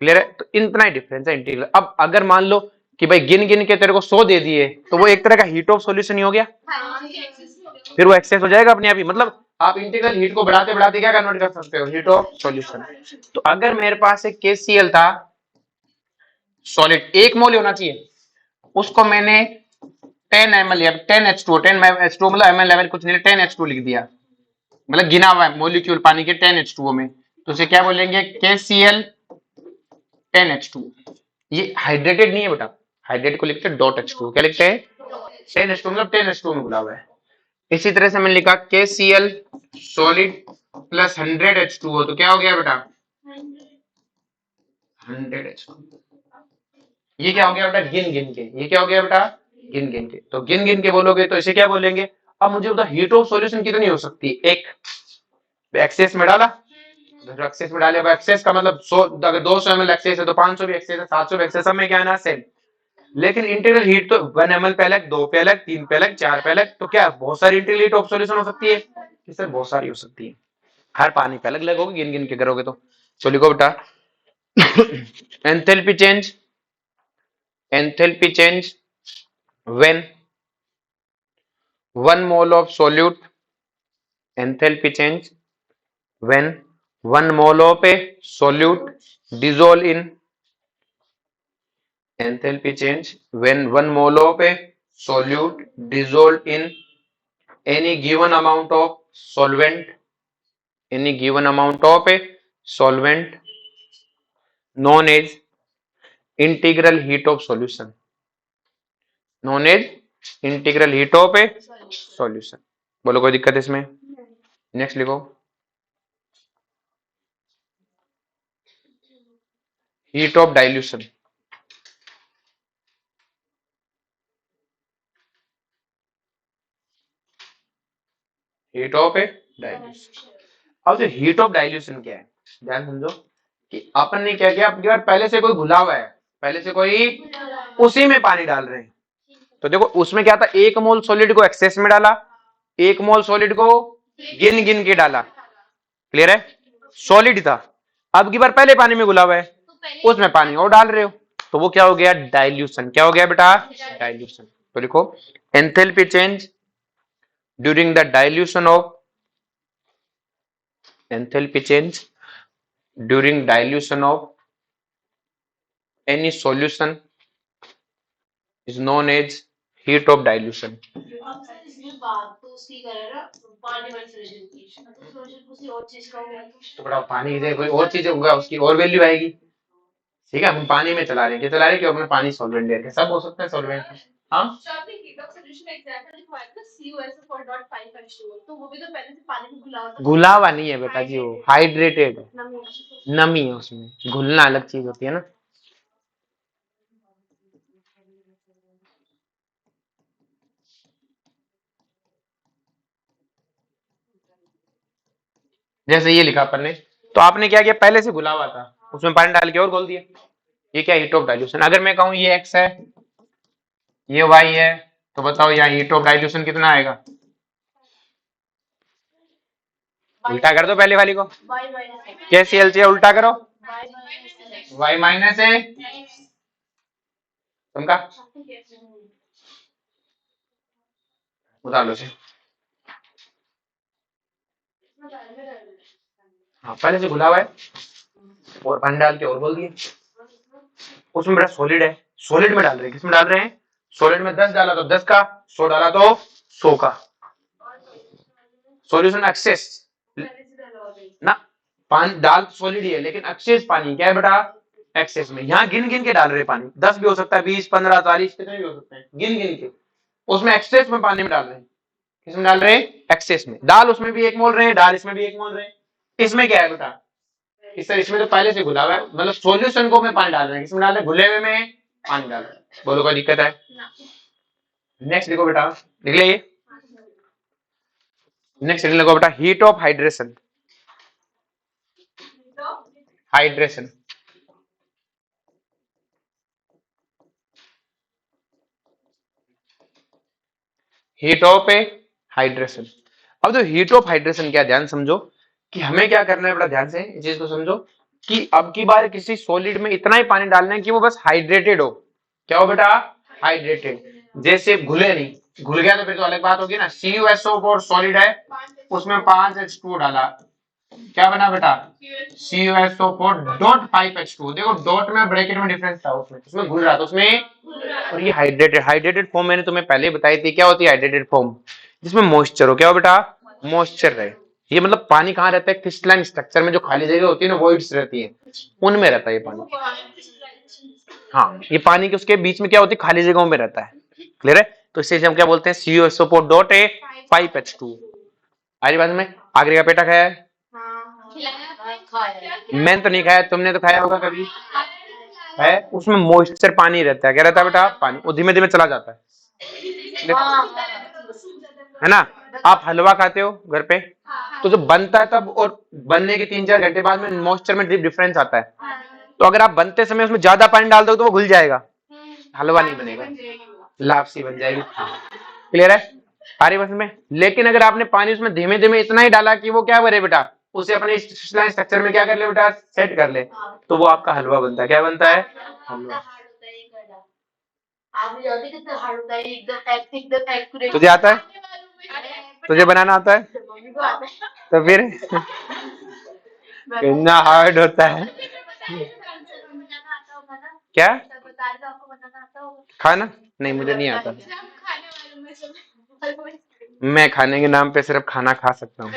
क्लियर है? तो इतना ही डिफरेंस है इंटीग्रल। अब अगर मान लो कि भाई गिन गिन के तेरे को 100 दे दिए, तो वो एक तरह का हीट ऑफ सॉल्यूशन ही हो गया। फिर वो एक्सेस हो जाएगा अपने आप ही। मतलब आप इंटीग्रल हीट को बढ़ाते बढ़ाते क्या कन्वर्ट कर सकते हो, हीट ऑफ सॉल्यूशन। तो अगर मेरे पास एक KCl था सॉलिड, 1 मोल होना चाहिए, उसको मैंने 10 ml या 10H2, 10H2 मतलब ml लेवल कुछ नहीं, 10H2 लिख दिया, मतलब गिना हुआ है मोलिक्यूल पानी के 10H2O में, तो उसे क्या बोलेंगे, KCl 10H2। ये हाइड्रेटेड नहीं है बेटा, हाइड्रेट को लिखते हैं .H2, क्या लिखते हैं 10H2, मतलब 10H2 में मिला हुआ है। इसी तरह से मैंने लिखा KCl सॉलिड प्लस 100H2O, तो क्या हो गया बेटा 100H2। ये क्या हो गया बेटा गिन गिन के, ये क्या हो गया बेटा गिन गिन के, तो गिन गिन के बोलोगे तो इसे क्या बोलेंगे। अब मुझे बता हीट ऑफ सॉल्यूशन कितनी हो सकती है, एक एक्सेस में डाला, एक्सेस में डाले, एक्सेस का मतलब 100, अगर 200 ml एक्सेस है तो 500 भी एक्सेस है, 700 भी एक्सेस, सब में क्या है ना सेम। लेकिन इंटीग्रल हीट तो 1 ml पे अलग, 2 पे अलग, 3 पे अलग, 4 पे अलग, तो क्या बहुत सारी इंटीग्रल हीट ऑफ सॉल्यूशन हो सकती है, सर बहुत सारी हो सकती है, हर पानी पे अलग अलग होगी, गिन गिन के करोगे तो लिखो बेटा enthalpy change, enthalpy change when 1 mole of solute, enthalpy change when 1 mole of a solute dissolve in, enthalpy change when 1 mole of a solute dissolve in any given amount of solvent, any given amount of a solvent known as integral heat of solution, known as integral heat of a solution। बोलो कोई दिक्कत इसमें, next लिखो heat of dilution, heat of A dilution. अब जो heat of dilution क्या है, ध्यान समझो कि अपन ने क्या किया, आपके पहले से कोई घुला हुआ है, पहले से कोई उसी में पानी डाल रहे हैं, तो देखो उसमें क्या था, 1 मोल सॉलिड को एक्सेस में डाला, 1 मोल सॉलिड को गिन गिन के डाला, क्लियर है, सॉलिड था, अब की बार पहले पानी में घुला हुआ है, उसमें पानी और डाल रहे हो, तो वो क्या हो गया डाइल्यूशन, क्या हो गया बेटा डाइल्यूशन। तो लिखो enthalpy change during the dilution of, enthalpy change during dilution of any solution is known as heat of dilution। तो बड़ा पानी दे कोई और चीज होगा उसकी और वैल्यू आएगी, ठीक है, हम पानी में चला रहे हैं, क्या चला रहे हैं, क्यों अपने पानी सॉल्वेंट दे रहे हैं, सब हो सकता है सॉल्वेंट। हाँ घुला हुआ नहीं है बेटा जी, वो हाइड्रेटेड है, नमी है उसमें, घुलना अलग चीज होती है ना। जैसे ये लिखा अपन ने, तो आपने क्या किया, पहले से घुला हुआ था, उसमें पानी डाल के और घोल दिया, ये क्या हीट ऑफ डाइल्यूशन। अगर मैं कहूं ये x है ये y है, तो बताओ यहाँ हीट ऑफ डाइल्यूशन कितना आएगा, उल्टा कर दो पहले वाली को, कैसे एल चाहिए उल्टा करो, y माइनस है तुमका उतार लो से, हाँ पहले से घुला हुआ है और पानी डाल के और बोल दिए, उसमें बड़ा सॉलिड है, सॉलिड में डाल रहे हैं, किसमें डाल रहे हैं सॉलिड में, 10 डाला तो 10 का, 100 डाला तो 100 का, सॉल्यूशन एक्सेस ना, पानी डाल सॉलिड ही है लेकिन एक्सेस पानी क्या है बेटा एक्सेस में, यहाँ गिन गिन के डाल रहे पानी, 10 भी हो सकता है, 20 15 40 कितने भी हो सकते हैं, गिन गिन के, उसमें एक्सेस में पानी में डाल रहे हैं, किसमें डाल रहे हैं एक्सेस में, दाल उसमें भी 1 मोल रहे हैं, दाल इसमें भी 1 मोल रहे हैं, इसमें क्या है बेटा इस तरह, इसमें तो पहले से घुला हुआ है, मतलब सॉल्यूशन को में पानी डाल रहे हैं, किसमें डाल रहे हैं घुले हुए में पानी डाल रहे हैं, बोलो कोई दिक्कत है। नेक्स्ट देखो बेटा, लिख लिया ये, नेक्स्ट लिखो बेटा heat of hydration, hydration heat of A hydration. अब जो हीट ऑफ हाइड्रेशन क्या, ध्यान समझो कि हमें क्या करना है बेटा, ध्यान से इस चीज को समझो कि अब की बार किसी सॉलिड में इतना ही पानी डालना है कि वो बस हाइड्रेटेड हो, क्या हो बेटा हाइड्रेटेड, जैसे घुले नहीं, घुल गया तो फिर तो अलग बात होगी ना। CuSO4 सॉलिड है, उसमें 5H2 डाला, क्या बना बेटा CuSO4 डॉट 5H2। देखो डॉट में ब्रैकेट में डिफरेंस था, उसमें घुल रहा था उसमें। और ये हाइड्रेटेड फॉर्म मैंने तुम्हें पहले ही बताई थी, क्या होती है हाइड्रेटेड फॉर्म, जिसमें मॉइस्चर हो, क्या हो बेटा मॉइस्चर रहे। ये मतलब पानी कहाँ रहता है, क्रिस्टलाइन स्ट्रक्चर में जो खाली जगह होती है ना, वॉइड्स रहती है, उनमें रहता है ये पानी। हाँ ये पानी के उसके बीच में क्या होती है, खाली जगहों में रहता है। क्लियर है? तो इसे हम क्या बोलते हैं CuSO4 डॉट ए 5H2। आ रही बात में? आगरे का पेटा खाया है? मैंने तो नहीं खाया, तुमने तो खाया होगा कभी है। उसमें मॉइस्चर पानी रहता है, क्या रहता है बेटा पानी, वो धीमे धीमे चला जाता है ना। आप हलवा खाते हो घर पे, तो जो बनता है तब और बनने के 3-4 घंटे बाद में मॉइस्चर में डिफरेंस आता है। तो अगर आप बनते समय उसमें ज्यादा पानी डाल दो तो वो घुल जाएगा, हलवा नहीं बनेगा, लापसी बन जाएगी। क्लियर है? आ रही बस में। लेकिन अगर आपने पानी उसमें धीमे धीमे इतना ही डाला कि वो क्या करे बेटा, उसे अपने स्ट्रक्चर में क्या कर ले बेटा, सेट कर ले, तो वो आपका हलवा बनता है। क्या बनता है? हलवा। तुझे आता है? तुझे बनाना आता है? तो फिर कितना हार्ड होता है क्या खाना? नहीं मुझे नहीं आता। मैं खाने के नाम पे सिर्फ खाना खा सकता हूँ।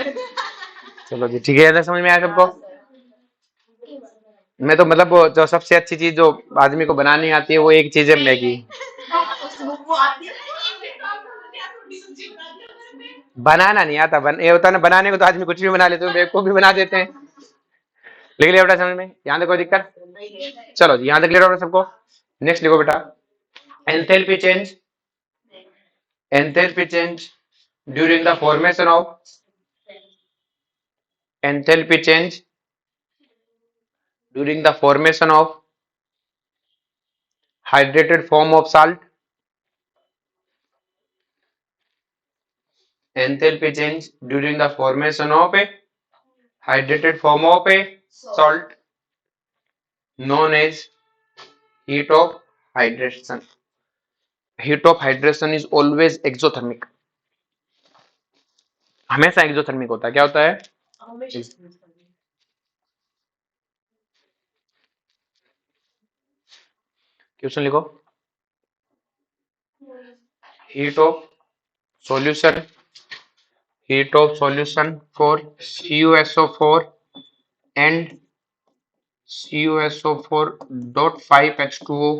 चलो जी ठीक है, समझ में आया सबको? मैं तो मतलब वो जो सबसे अच्छी चीज जो आदमी को बनानी आती है वो एक चीज है मैगी। बनाना नहीं आता, ये होता है ना बनाने को, तो आदमी कुछ भी बना लेते हैं, बेवकूफ भी बना देते हैं। लिख लिया बेटा समझ में? यहाँ तक कोई दिक्कत? चलो जी यहाँ तक क्लियर हो सबको। नेक्स्ट लिखो बेटा, enthalpy change, enthalpy change during the formation of, enthalpy change during the formation of hydrated form of salt, enthalpy change during the formation of a hydrated form of a salt known as heat of hydration. Heat of hydration is always exothermic, हमेशा exothermic होता है। क्या होता है? Question लिखो, heat of solution, heat of solution for CuSO4 and CuSO4 dot 5H2O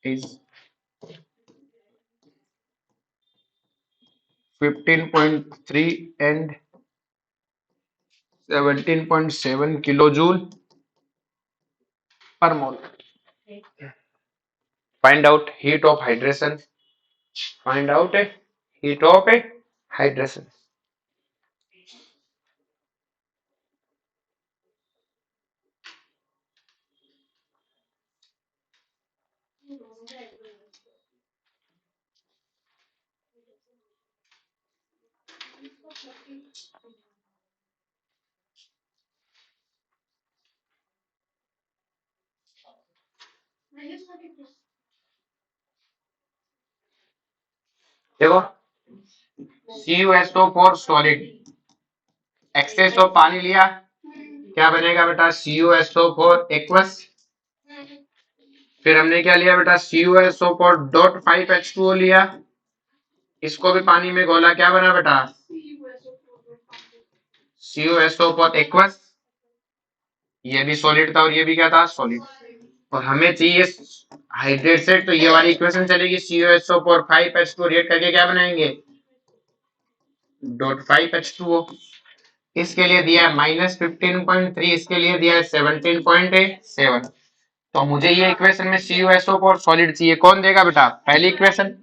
is 15.3 and 17.7 kilojoule per mole. Find out heat of hydration. Find out a heat of a hydration. देखो CuSO4 solid, access of पानी लिया, क्या बनेगा बेटा CuSO4 aqueous. फिर हमने क्या लिया बेटा CuSO4 डॉट 5H2O लिया, इसको भी पानी में घोला, क्या बना बेटा CuSO4 एक्वस। ये भी सॉलिड था और ये भी क्या था सॉलिड। और हमें चाहिए हाइड्रेट से, तो ये वाली इक्वेशन चलेगी CuSO4 5H2 रिएक्ट करके क्या बनाएंगे डॉट 5H2O। इसके लिए दिया है -15.3, इसके लिए दिया है 17.7। तो मुझे ये इक्वेशन में CuSO4 सॉलिड चाहिए, कौन देगा बेटा पहली इक्वेशन,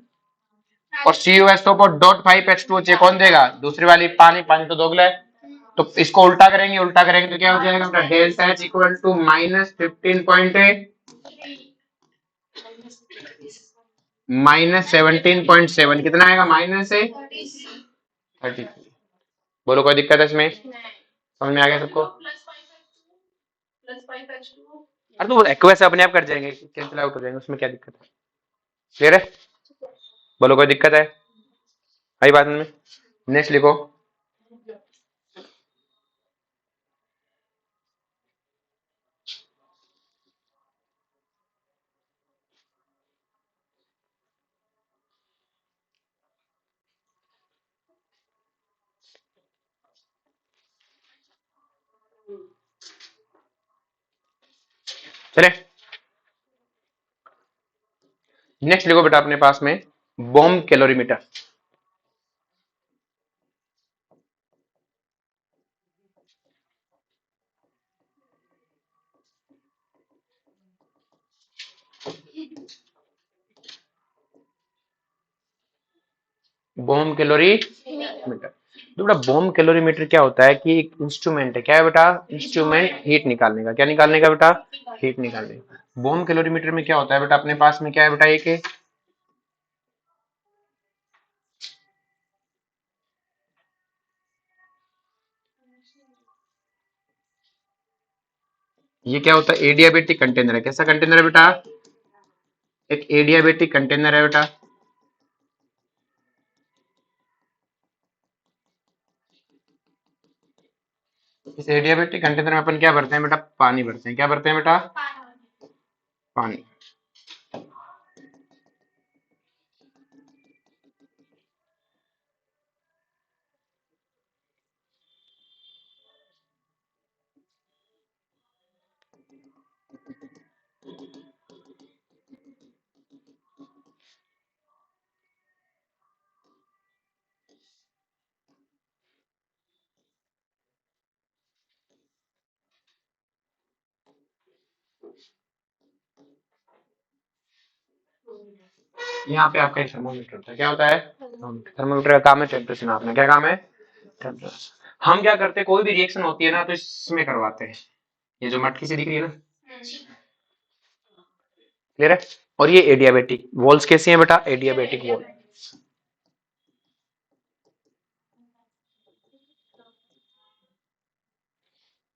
और CuSO4 डॉट 5H2O चाहिए, कौन देगा दूसरी वाली, पानी, पानी तो दोगला है। तो इसको उल्टा करेंगे, उल्टा करेंगे तो क्या हो जाएगा बेटा डेल्टा H इक्वल टू -15.8 -17.7, कितना आएगा -33। बोलो कोई दिक्कत है इसमें? समझ में आ गया सबको? अरे तो एक्वस अपने आप कट जाएंगे, कैंसिल आउट हो जाएंगे, उसमें क्या दिक्कत है? क्लियर है? बोलो कोई दिक्कत है आई बात में? नेक्स्ट लिखो। चले नेक्स्ट लिखो बेटा अपने पास में बॉम्ब कैलोरीमीटर। बॉम्ब कैलोरीमीटर तो बेटा बॉम्ब कैलोरीमीटर क्या होता है कि एक इंस्ट्रूमेंट है। क्या है बेटा? इंस्ट्रूमेंट हीट निकालने का। क्या निकालने का बेटा? हीट निकालने का। बॉम्ब कैलोरीमीटर में क्या होता है बेटा अपने पास में? क्या है बेटा? एक है ये क्या होता है? एडियाबेटिक कंटेनर है। कैसा कंटेनर है बेटा? एक एडियाबेटिक कंटेनर है बेटा। इस एडियाबेटिक कंटेनर में अपन क्या भरते हैं बेटा? पानी भरते हैं। क्या भरते हैं बेटा? पानी। यहाँ पे आपका एक थर्मोमीटर होता है। क्या होता है? थर्मोमीटर का काम है टेम्परेचर नापना। क्या काम है? टेम्परेचर। हम क्या करते हैं कोई भी रिएक्शन होती है ना तो इसमें करवाते हैं। ये जो मटकी सी दिख रही है ना, क्लियर है? और ये एडियाबेटिक वॉल्स कैसी हैं बेटा? Adiabatic wall.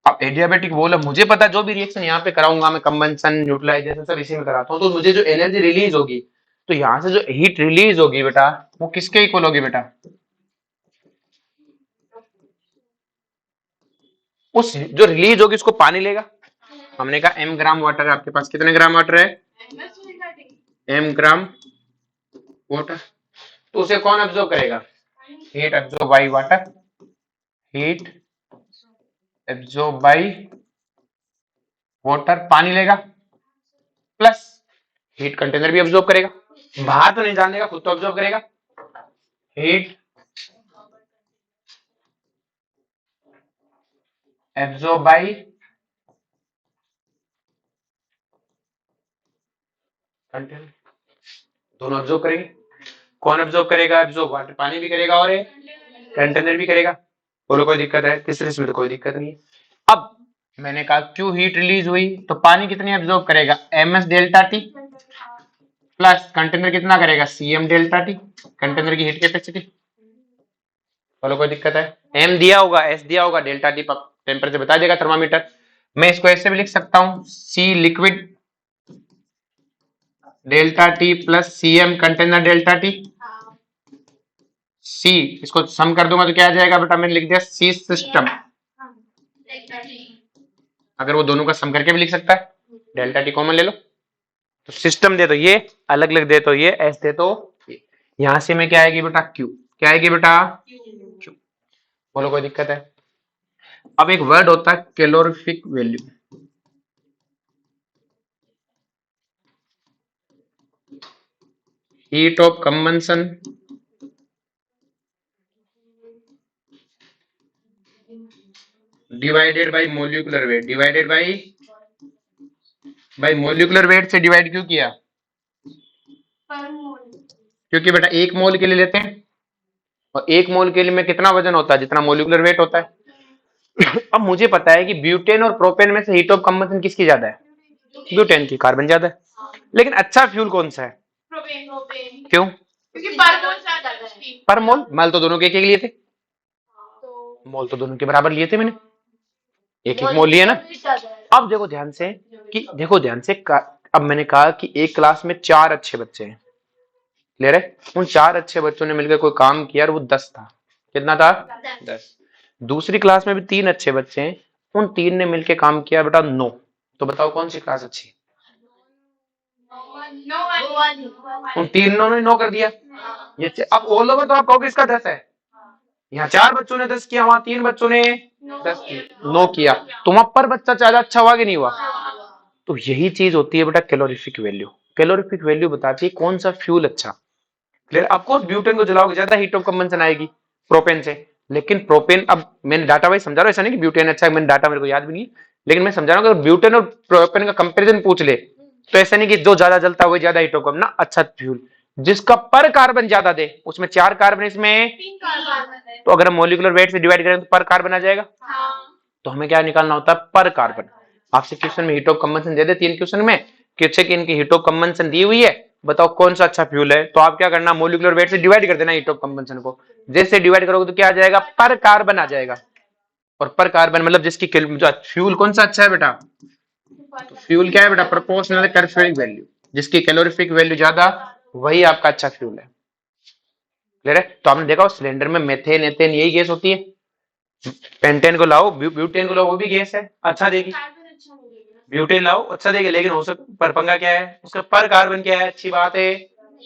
अब एडियाबेटिक वॉल है, मुझे पता है जो भी रिएक्शन यहाँ पे कराऊंगा मैं, कंबंशन न्यूट्रलाइजेशन सब इसी में कराता हूँ, तो मुझे जो एनर्जी रिलीज होगी तो यहाँ से जो हीट रिलीज होगी बेटा वो किसके इक्वल होगी बेटा? उस जो रिलीज होगी उसको पानी लेगा। हमने कहा एम ग्राम वाटर है आपके पास। कितने ग्राम वाटर है? M gram water. तो उसे कौन एब्जॉर्ब करेगा? Heat absorb by water. Heat absorb by water. पानी लेगा प्लस हीट कंटेनर भी एब्जॉर्ब करेगा। बाहर तो नहीं जाने देगा, खुद तो एब्जॉर्ब करेगा। Heat absorb by container. दोनों एब्जॉर्ब करेंगे। कौन एब्जॉर्ब करेगा? एब्जॉर्ब वाटर पानी भी करेगा और कंटेनर भी करेगा। बोलो कोई दिक्कत है? तीसरे इसमें तो कोई दिक्कत नहीं है। अब मैंने कहा क्यों हीट रिलीज हुई तो पानी कितनी एब्जॉर्ब करेगा? M S delta T plus container कितना करेगा? C M delta T. Container की हीट कैपेसिटी। बोलो कोई दिक्कत है? एम दिया होगा, एस दिया होगा, डेल्टा टी टेम्परेचर बता देगा थर्मामीटर। मैं इसको ऐसे भी लिख सकता हूं, C liquid delta T plus C M container delta T. See इसको सम कर दूंगा तो क्या आ जाएगा बेटा? मैंने लिख दिया सी सिस्टम। अगर वो दोनों का सम करके भी लिख सकता है, डेल्टा टी कॉमन ले लो तो सिस्टम दे तो ये, अलग अलग दे तो ये, एस दे तो ये। यहां से में क्या आएगी बेटा? क्यू। क्या आएगी बेटा? क्यू। बोलो कोई दिक्कत है? अब एक वर्ड होता है calorific value. Heat of combustion divided by molecular weight. Divided by molecular weight से डिवाइड क्यों किया? क्योंकि बेटा एक मोल के लिए लेते हैं और एक मोल के लिए में कितना वजन होता है? जितना मोलिकुलर वेट होता है। अब मुझे पता है कि ब्यूटेन और प्रोपेन में से हीट ऑफ कंबंशन किसकी ज्यादा है? ब्यूटेन की। कार्बन ज्यादा है। लेकिन अच्छा फ्यूल कौन सा है? क्यों? पर मोल। मोल तो दोनों के एक लिए थे। मोल तो दोनों के बराबर लिए थे मैंने। एक एक मोल लिए ना। अब देखो ध्यान से कि देखो ध्यान से अब मैंने कहा कि एक क्लास में 4 अच्छे बच्चे हैं क्लियर है? उन 4 अच्छे बच्चों ने मिलकर कोई काम किया और वो 10 था। कितना था? 10। दूसरी क्लास में भी 3 अच्छे बच्चे हैं, उन 3 ने मिलकर काम किया बेटा 9। तो बताओ कौन सी क्लास अच्छी? उन तीनों ने 9 कर दिया। ये अब ऑल ओवर तो आप कहोगे इसका 10 है। यहाँ 4 बच्चों ने 10 किया, वहां 3 बच्चों ने 9 किया, तो वहां पर बच्चा ज्यादा अच्छा हुआ कि नहीं हुआ? तो यही चीज होती है बेटा कैलोरीफिक वैल्यू। कैलोरीफिक वैल्यू बताती है कौन सा फ्यूल अच्छा। क्लियर? आपको ब्यूटेन को जलाओगे ज्यादा हीट ऑफ कंबंशन आएगी प्रोपेन से, लेकिन प्रोपेन, अब मैंने डाटा वाइज समझा रहा हूं, ऐसा नहीं कि ब्यूटेन अच्छा है, मैंने डाटा मेरे को याद भी नहीं, लेकिन मैं समझा रहा हूं, अगर ब्यूटेन और प्रोपेन का कंपेरिजन पूछ ले तो ऐसा नहीं कि जो ज्यादा जलता है वही ज्यादा हीट ऑफ कंबंशन ना, अच्छा फ्यूल जिसका पर कार्बन ज्यादा दे, उसमें 4 कार्बन, इसमें 3 कार्बन, तो अगर हम मोलिकुलर वेट से डिवाइड करें तो पर कार्बन आ जाएगा। तो हमें क्या निकालना होता है? पर कार्बन। आपसे क्वेश्चन में heat of combustion they they 3 question में कि अच्छा कि इनकी हीट ऑफ कंबंशन दी हुई है, बताओ कौन सा अच्छा फ्यूल है, तो आप क्या करना, मोलिकुलर वेट से डिवाइड कर देना हीट ऑफ कंबंशन को। जैसे डिवाइड करोगे तो क्या आ जाएगा? पर कार्बन आ जाएगा। और पर कार्बन मतलब जिसकी जो फ्यूल कौन सा अच्छा है बेटा? तो फ्यूल क्या है बेटा? प्रोपोर्शनल कैलोरीफिक वैल्यू, जिसकी कैलोरीफिक वैल्यू ज्यादा वही आपका अच्छा फ्यूल है। क्लियर है? तो आपने देखा सिलेंडर में मेथेन एथेन यही गैस होती है। पेंटेन को लाओ, ब्यूटेन को लाओ, वो भी गैस है, अच्छा देगी। ब्यूटेन लाओ, अच्छा देगी, लेकिन हो सकता पर पंगा क्या है, उसका पर कार्बन क्या है, अच्छी बात है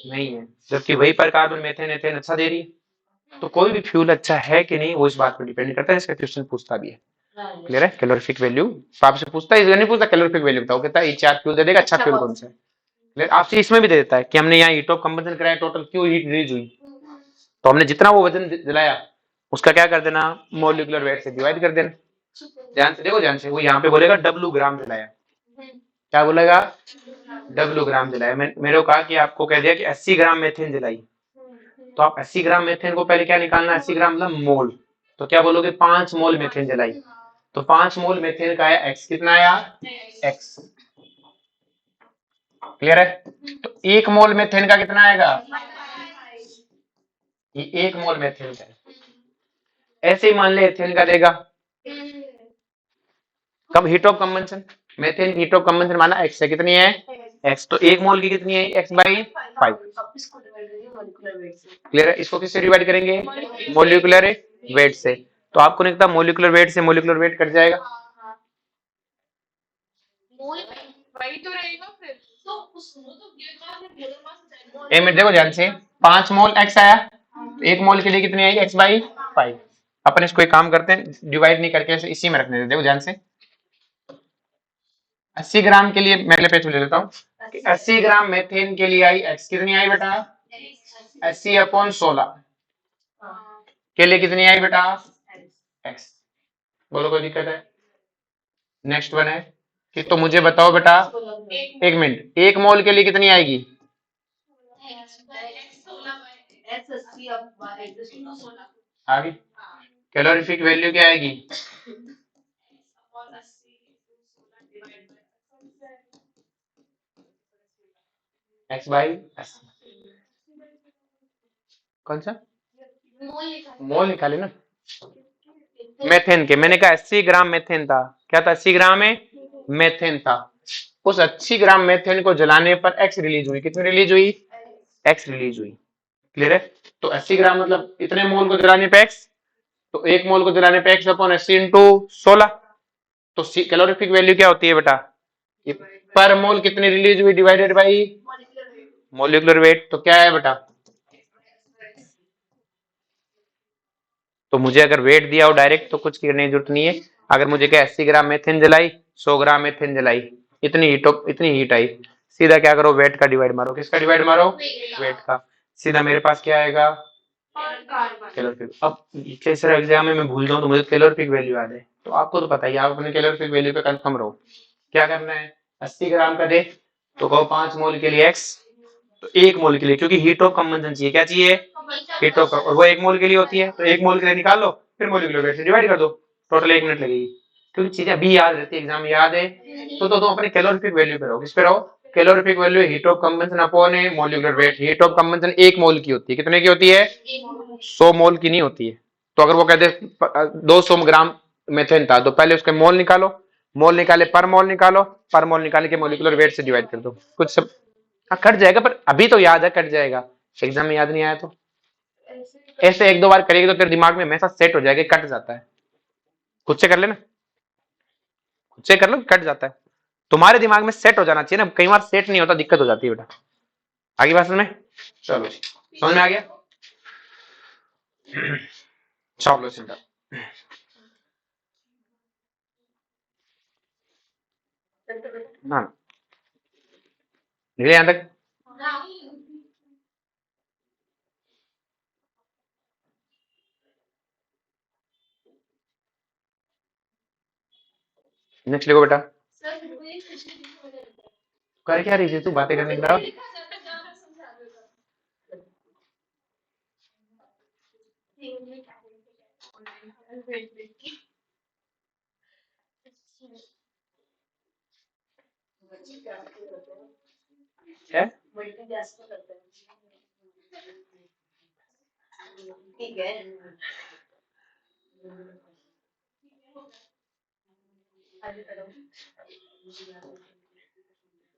नहीं है, जबकि वही पर कार्बन मेथेन एथेन अच्छा दे रही है। तो कोई भी फ्यूल अच्छा है कि नहीं वो इस बात पर डिपेंड करता है। इसका क्वेश्चन पूछता भी है। क्लियर है? कैलोरीफिक वैल्यू आपसे पूछता है, नहीं पूछता कैलोरीफिक वैल्यू बताओ, कहता है ये 4 फ्यूल दे देगा, अच्छा फ्यूल कौन सा है। क्लियर? आपसे इसमें भी दे देता है कि हमने यहाँ हीट ऑफ कंबंशन कराया, टोटल क्यों हीट रिलीज हुई, तो हमने जितना वो वजन जलाया उसका क्या कर देना, मोलिकुलर वेट से डिवाइड कर देना। ध्यान से देखो, ध्यान से, वो यहाँ पे बोलेगा डब्लू ग्राम जलाया, क्या बोलेगा? डब्लू ग्राम जलाया। मेरे को कहा कि आपको कह दिया कि 80 ग्राम मेथेन जलाई, तो आप 80 ग्राम मेथेन को पहले क्या निकालना, 80 ग्राम मतलब मोल, तो क्या बोलोगे? 5 मोल मेथेन जलाई, तो 5 मोल मेथेन का आया एक्स, कितना आया? एक्स। क्लियर है? तो 1 मोल मेथेन का कितना आएगा? ये 1 मोल मेथेन का है। ऐसे ही मान ले एथेन का देगा, कब? Heat of combustion. मेथेन की हीट ऑफ कंबंशन माना एक्स है, कितनी है? एक्स। तो 1 मोल की कितनी है? X by 5। क्लियर है? इसको किससे डिवाइड करेंगे? मोलिकुलर वेट से। तो आपको नहीं लगता मोलिकुलर वेट से मोलिकुलर वेट कट जाएगा? एक मिनट देखो ध्यान से, 5 मोल एक्स आया, 1 मोल के लिए कितनी आएगी? X by 5। अपन इसको एक काम करते हैं, डिवाइड नहीं करके इसी में रखने देते। देखो ध्यान से, 80 ग्राम के लिए मैं अगले पेज में ले लेता हूँ, 80 ग्राम मेथेन के लिए आई एक्स, कितनी आई बेटा? 80/16 के लिए कितनी आई बेटा? एक्स। बोलो कोई दिक्कत है? नेक्स्ट वन है कि तो मुझे बताओ बेटा, 1 मिनट, 1 मोल के लिए कितनी आएगी? आगे कैलोरीफिक वैल्यू क्या आएगी? X by 80। कौन सा मोल निकाले ना मेथेन के? मैंने कहा 80 ग्राम मेथेन था, क्या था? 80 ग्राम में मेथेन था। उस 80 ग्राम मेथेन को जलाने पर एक्स रिलीज हुई, कितनी रिलीज हुई? एक्स रिलीज हुई। क्लियर है? तो 80 ग्राम मतलब इतने मोल को जलाने पे एक्स, तो 1 मोल को जलाने पे एक्स अपॉन 80 इंटू 16। तो कैलोरीफिक वैल्यू क्या होती है बेटा? पर मोल कितनी रिलीज हुई डिवाइडेड बाई मोलिकुलर वेट, तो क्या है बेटा? तो मुझे अगर वेट दिया हो डायरेक्ट तो कुछ करने की जरूरत नहीं है। अगर मुझे क्या 80 ग्राम मेथेन जलाई, 100 ग्राम मेथेन जलाई, इतनी हीट आई, सीधा क्या करो, वेट का डिवाइड मारो। किसका डिवाइड मारो? वेट का। सीधा मेरे पास क्या आएगा? कैलोरीफिक। अब तीसरा एग्जाम में मैं भूल जाऊं तो मुझे कैलोरीफिक वैल्यू याद है, तो आपको तो पता ही, आप अपने कैलोरीफिक वैल्यू पे कंफर्म रहो। क्या करना है? 80 ग्राम का दे तो कहो 5 मोल के लिए एक्स, तो 1 मोल के लिए, क्योंकि हीट ऑफ कंबंशन चाहिए, क्या चाहिए? हीट ऑफ, और वो 1 मोल के लिए होती है, तो 1 मोल के लिए निकाल लो, फिर मोलिकुलर वेट से डिवाइड कर दो, टोटल 1 मिनट लगेगी। क्योंकि चीजें अभी याद रहती है, एग्जाम में याद है, तो अपने कैलोरीफिक वैल्यू पे रहो। किस पे रहो? Calorific value heat of combustion upon molecular weight. Heat of combustion 1 मोल की होती है, कितने की होती है? 100 मोल की नहीं होती है। तो अगर वो कहते 200 ग्राम मेथेन था, तो पहले उसके मोल निकालो, मोल निकाले पर मोल निकालो, पर मोल निकाल के मोलिकुलर वेट से डिवाइड कर दो। कुछ सब हाँ कट जाएगा, पर अभी तो याद है, कट जाएगा। एग्जाम में याद नहीं आया तो ऐसे एक दो बार करेगी तो तेरे दिमाग में हमेशा सेट हो जाएगा, कट जाता है। खुद से कर लेना, खुद से कर लो, कट जाता है। तुम्हारे दिमाग में सेट हो जाना चाहिए ना, कई बार सेट नहीं होता, दिक्कत हो जाती है बेटा। आगे बात समझ में? चलो समझ में आ गया। चलो चिंता हाँ निकले यहां तक। नेक्स्ट लिखो बेटा। कर क्या रही थी तू, बातें करने के बाद? क्या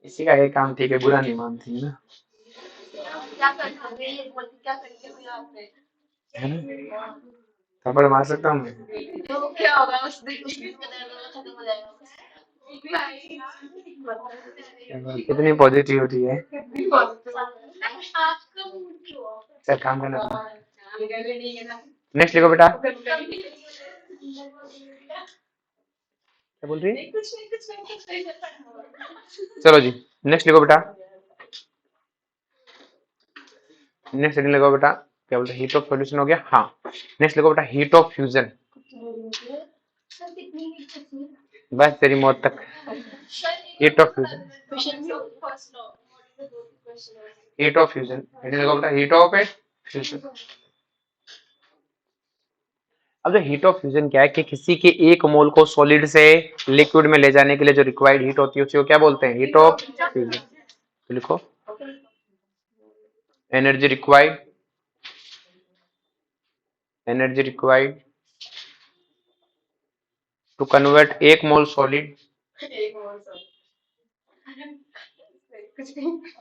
इसी का एक काम ठीक है, बुरा नहीं मानती ना, है ना? थप्पड़ मार सकता हूँ मैं। कितनी पॉजिटिविटी है। सर काम करना। नेक्स्ट लिखो बेटा। क्या बोल रही है? चलो जी नेक्स्ट लिखो बेटा। नेक्स्ट हेडिंग लगाओ बेटा। क्या बोलते हैं, हीट ऑफ सॉल्यूशन हो गया। हाँ नेक्स्ट लिखो बेटा, हीट ऑफ फ्यूजन। बस तेरी मौत तक। Heat of fusion, heat of fusion, heading लगाओ बेटा, हीट ऑफ फ्यूजन। अब जो हीट ऑफ फ्यूजन क्या है कि किसी के एक मोल को सॉलिड से लिक्विड में ले जाने के लिए जो रिक्वायर्ड हीट होती है उसे क्या बोलते हैं, हीट ऑफ फ्यूजन। तो लिखो energy required, energy required to convert एक मोल सॉलिड,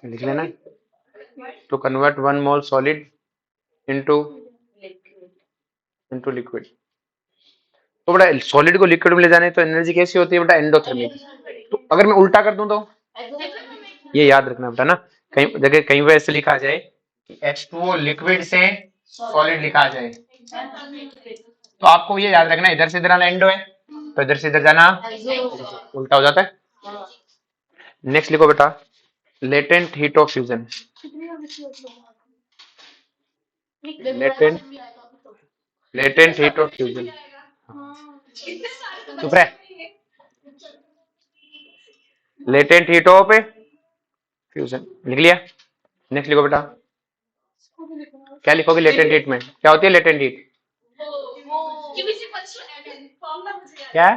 लिख लेना, to convert one mole solid into into liquid. तो बेटा सॉलिड को लिक्विड में ले जाने तो एनर्जी कैसी होती है बेटा, एंडोथर्मिक। तो अगर मैं उल्टा कर दूं तो ये याद रखना बेटा ना, कहीं जगह कहीं पर ऐसे लिखा जाए कि H2O लिक्विड से सॉलिड लिखा जाए तो आपको ये याद रखना, इधर से इधर आना एंडो है तो इधर से इधर जाना उल्टा हो जाता है। नेक्स्ट लिखो बेटा, latent heat of fusion. Latent, latent heat of fusion. चुप रहे। लेटेंट हीट ऑफ फ्यूजन लिख लिया। नेक्स्ट लिखो बेटा, क्या लिखोगे लेटेंट हीट में, क्या होती है लेटेंट हीट? क्या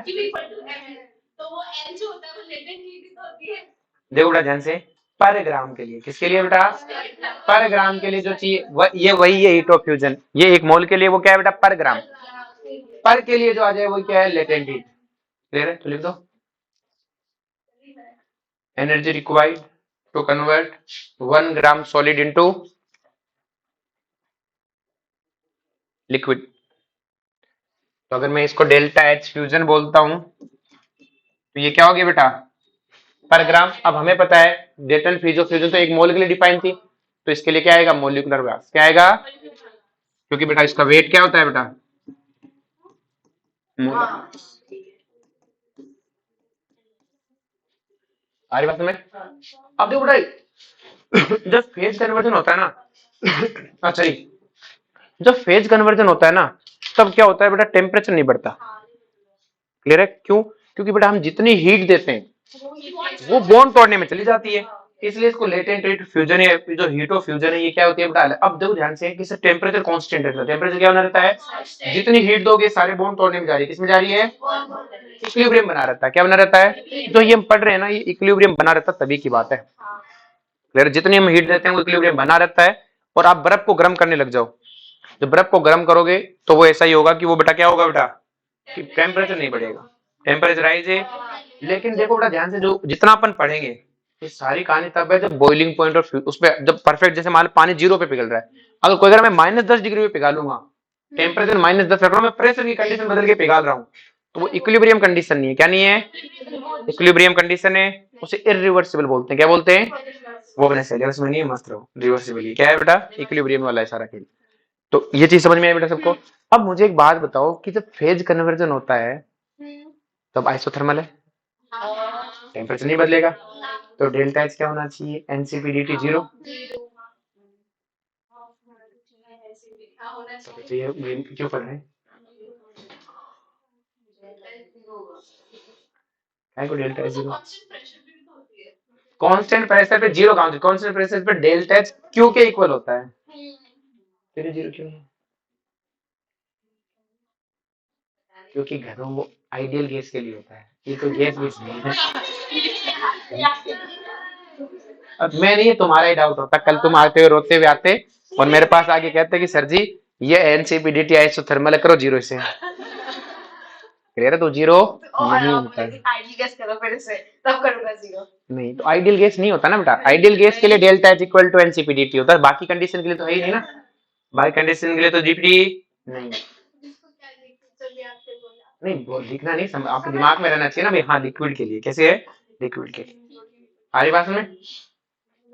देखो बेटा ध्यान से, पर ग्राम के लिए, किसके लिए बेटा, पर ग्राम के लिए जो चाहिए ये वही है हीट ऑफ फ्यूजन। ये एक मोल के लिए वो क्या है बेटा, पर ग्राम, पर के लिए जो आ जाए वो क्या है, लेटेंट हीट। क्लियर है? तो लिख दो energy required to convert 1 gram solid into liquid. तो अगर मैं इसको डेल्टा एच फ्यूजन बोलता हूं तो ये क्या हो गया बेटा, पर ग्राम। अब हमें पता है डेल्टन फ्यूजन फ्यूजन तो एक मोल के लिए डिफाइन थी, तो इसके लिए क्या आएगा, मोलिकुलर मास क्या आएगा, क्योंकि बेटा इसका वेट क्या होता है बेटा, आ रही बात में। अब देखो बेटा जब फेज कन्वर्जन होता है ना अच्छा जी, जब फेज कन्वर्जन होता है ना तब क्या होता है बेटा, टेम्परेचर नहीं बढ़ता। क्लियर है? क्यों? क्योंकि बेटा हम जितनी हीट देते हैं वो बॉन्ड तोड़ने में चली जाती है, इसलिए इसको लेटेंट हीट फ्यूजन है। जो हीट ऑफ फ्यूजन है ये क्या होती है बेटा, अब देखो ध्यान से कि टेम्परेचर कांस्टेंट रहता है। टेम्परेचर क्या बना रहता है, जितनी हीट दोगे सारे बॉन्ड तोड़ने में जा रही है, किसमें जा रही है, इक्विलिब्रियम बना रहता है। क्या बना रहता है, जो ये हम पढ़ रहे हैं ना ये इक्विलिब्रियम बना रहता है, तभी की बात है। क्लियर? जितनी हम हीट देते हैं वो इक्विलिब्रियम बना रहता है। और आप बर्फ को गर्म करने लग जाओ, जब बर्फ को गर्म करोगे तो वो ऐसा ही होगा कि वो बेटा क्या होगा बेटा, कि टेम्परेचर नहीं बढ़ेगा, टेम्परेचर राइज है। लेकिन देखो बेटा ध्यान से, जो जितना अपन पढ़ेंगे ये सारी कहानी तब है जब बॉइलिंग पॉइंट और उस पे जब परफेक्ट, जैसे मान लो पानी 0 पे पिघल रहा है, अगर कोई, अगर मैं -10 डिग्री पे पिघालूंगा, टेम्परेचर -10 रख रहा हूँ, मैं प्रेशर की कंडीशन बदल के पिघाल रहा हूँ, तो वो इक्विलिब्रियम कंडीशन नहीं है। क्या नहीं है? इक्विलिब्रियम कंडीशन है, उसे इरिवर्सिबल बोलते हैं। क्या बोलते हैं? वो अपने सिलेबस में नहीं है, मस्त रहो। रिवर्सिबल क्या है बेटा? इक्विलिब्रियम वाला है सारा खेल। तो ये चीज समझ में आई बेटा सबको? अब मुझे एक बात बताओ कि जब फेज कन्वर्जन होता है तब आइसोथर्मल है, टेम्परेचर नहीं बदलेगा, तो डेल्टा एच क्या होना चाहिए? एनसीपीडीटी 0। तो ये क्यों पढ़ रहे हैं? काय को डेल्टा एच 0? कांस्टेंट प्रेशर पे 0 कांस्टेंट प्रेशर पे डेल्टा एच क्यू के इक्वल होता है, फिर 0 क्यों है? क्योंकि घरों वो आइडियल गैस के लिए होता है, ये तो गैस बेस नहीं है। अब मैं नहीं, तुम्हारा ही डाउट होता, कल तुम आते हुए रोते हुए आते और मेरे पास आके कहते कि सर जी ये एनसीपीडीटी आइसोथर्मल करो 0 से, क्लियर है? तो 0 नहीं होता है। आइडियल गैस करो फिर से, तब करूंगा 0। नहीं, तो आइडियल गैस नहीं होता ना बेटा। आइडियल गैस के लिए डेल्टा एच इक्वल टू एनसीपीडीटी होता है, बाकी कंडीशन के लिए तो है ही नहीं ना। बाकी कंडीशन के लिए तो जीपीडी नहीं। नहीं वो लिखना नहीं, आपके दिमाग में रहना चाहिए ना भाई, हाँ लिक्विड के लिए कैसे है, लिक्विड के लिए। आ रही बात में?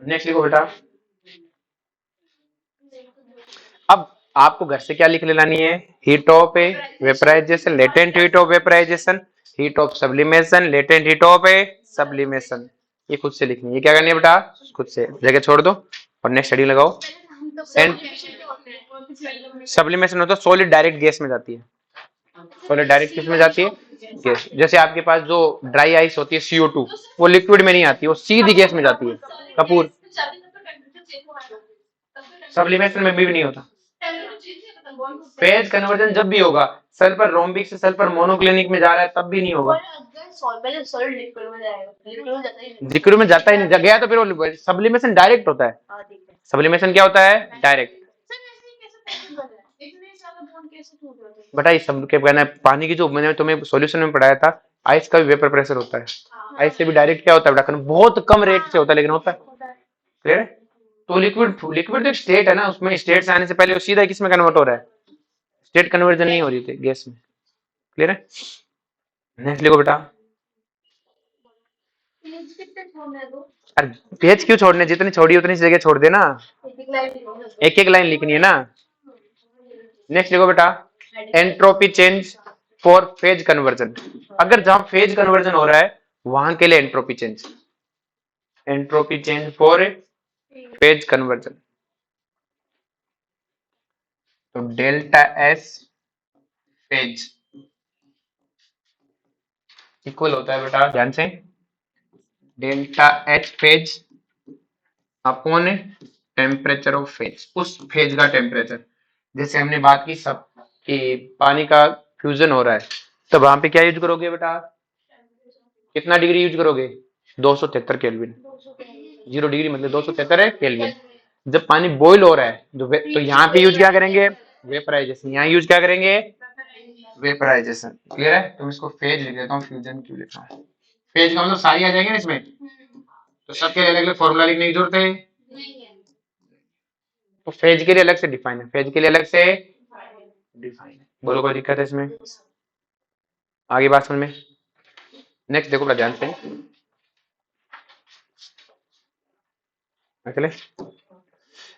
नेक्स्ट लिखो बेटा। अब आपको घर से क्या लिख लेनी है? Heat of a vaporization, latent heat of vaporization, heat of sublimation, latent heat of a sublimation. ये खुद से लिखनी है। क्या करनी है बेटा? खुद से जगह छोड़ दो और नेक्स्ट स्टडी लगाओ। एंड सब्लिमेशन होता है सॉलिड डायरेक्ट गैस में जाती है, सॉलिड डायरेक्ट किस में जाती है? गैस। जैसे आपके पास जो ड्राई आइस होती है CO2, वो लिक्विड में नहीं आती, वो सीधी गैस में जाती है। कपूर सब्लिमेशन में भी नहीं होता। फेज कन्वर्जन जब भी होगा, सल्फर रोम्बिक से सल्फर मोनोक्लिनिक में जा रहा है तब भी नहीं होगा। लिक्विड में जाता ही नहीं, गया तो फिर वो सब्लिमेशन डायरेक्ट होता है। सब्लिमेशन क्या होता है? डायरेक्ट। बेटा ये सब के कहना है, पानी की जो मैंने तुम्हें सॉल्यूशन में पढ़ाया था, आइस का भी वेपर प्रेशर होता है, आइस से भी डायरेक्ट क्या होता है बेटा? बहुत कम रेट से होता है लेकिन होता है, क्लियर है? तो लिक्विड, लिक्विड तो स्टेट है ना, उसमें स्टेट से आने से पहले वो सीधा किस में कन्वर्ट हो रहा है? स्टेट कन्वर्जन नहीं हो रही थी गैस में, क्लियर है? नेक्स्ट लिखो बेटा। अरे पेज क्यों छोड़ने, जितनी छोड़ी उतनी जगह छोड़ देना, एक एक लाइन लिखनी है ना। नेक्स्ट लिखो बेटा। Entropy change for phase conversion, अगर जहां फेज कन्वर्जन हो रहा है वहां के लिए entropy change, entropy change for phase conversion. तो डेल्टा एस फेज इक्वल होता है बेटा, ध्यान से, delta H phase upon temperature of phase, उस फेज का टेम्परेचर। जैसे हमने बात की सब कि पानी का फ्यूजन हो रहा है, तो वहां पे क्या यूज करोगे बेटा? कितना डिग्री यूज करोगे? 273 केल्विन। 0 डिग्री मतलब 273 है केल्विन। जब पानी बॉईल हो रहा है तो यहाँ पे यूज क्या करेंगे? वेपराइजेशन। यहाँ यूज क्या करेंगे? वेपराइजेशन, क्लियर है? तो इसको फेज लिख देता हूँ, फ्यूजन क्यों लिखा हूँ? फेज का मतलब सारी आ जाएगी ना इसमें, तो सबके अलग अलग फॉर्मूला लिखने की जरूरत है? तो फेज के लिए अलग से डिफाइन है, फेज के लिए अलग से डिफाइन है। बोलो कोई दिक्कत है इसमें? आगे बात समझ में? नेक्स्ट देखो ध्यान से,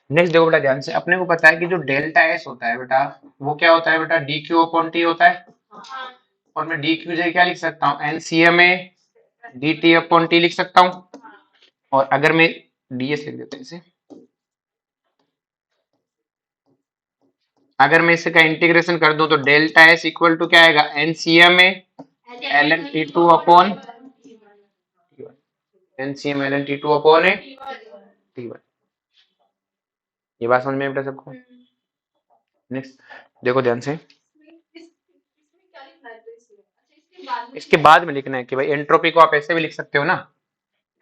नेक्स्ट देखो बेटा ध्यान से। अपने को पता है कि जो डेल्टा एस होता है बेटा, वो क्या होता है बेटा? डी क्यू अपॉन टी होता है। और मैं डी क्यू जे क्या लिख सकता हूँ? एनसीएमए डी टी अपॉन टी लिख सकता हूँ। और अगर मैं डीएस लिख देते हैं इसे, अगर मैं इसका इंटीग्रेशन कर दूं तो डेल्टा एस इक्वल टू क्या आएगा? NCMA L N T two upon NCM L N T two upon T one. ये बात समझ में बेटा सबको? नेक्स्ट देखो ध्यान से, इसके बाद में लिखना है कि भाई एंट्रोपी को आप ऐसे भी लिख सकते हो ना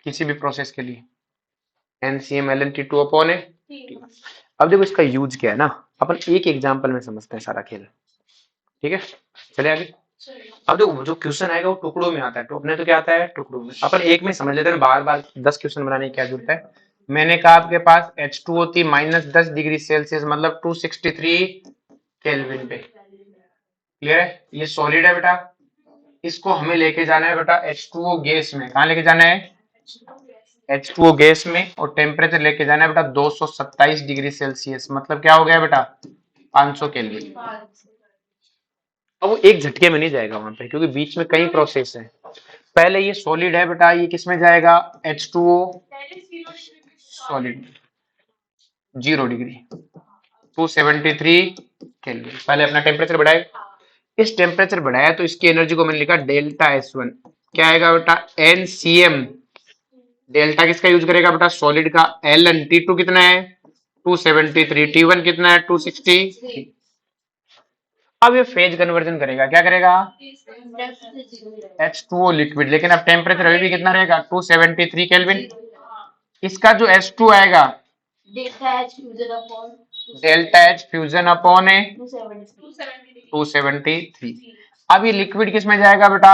किसी भी प्रोसेस के लिए, N C M L N T two upon अब देखो इसका यूज क्या है ना, अपन एक एग्जांपल में समझते हैं सारा खेल, ठीक है? चले आगे। अब देखो जो क्वेश्चन आएगा वो टुकड़ों में आता है, तो अपने तो क्या आता है टुकड़ों में, अपन एक में समझ लेते हैं, बार बार 10 क्वेश्चन बनाने की क्या जरूरत है। मैंने कहा आपके पास H2O थी -10 डिग्री सेल्सियस मतलब 263 केल्विन पे। क्लियर है, ये सॉलिड है बेटा, इसको हमें लेके जाना है बेटा H2O गैस में। कहाँ लेके जाना है? H2O गैस में, और टेम्परेचर लेके जाना है बेटा 227 डिग्री सेल्सियस, मतलब क्या हो गया बेटा 500 केल्विन। अब वो एक झटके में नहीं जाएगा वहां पे, क्योंकि बीच में कई प्रोसेस है। पहले ये सॉलिड है बेटा, ये किस में जाएगा? H2O solid 0 degree 273 kelvin. पहले अपना टेम्परेचर बढ़ाए, इस टेम्परेचर बढ़ाया तो इसकी एनर्जी को मैंने लिखा डेल्टा S1। क्या आएगा बेटा? NCM। डेल्टा किसका यूज करेगा बेटा? सॉलिड का। Ln T2 कितना है? 273। T1 कितना है? 260। अब ये फेज कन्वर्जन करेगा, क्या करेगा? H2O लिक्विड, लेकिन अब टेम्परेचर अभी भी कितना रहेगा? 273 केल्विन। इसका जो H2 आएगा डेल्टा H फ्यूजन अपॉन है 273। अब ये लिक्विड किस में जाएगा बेटा?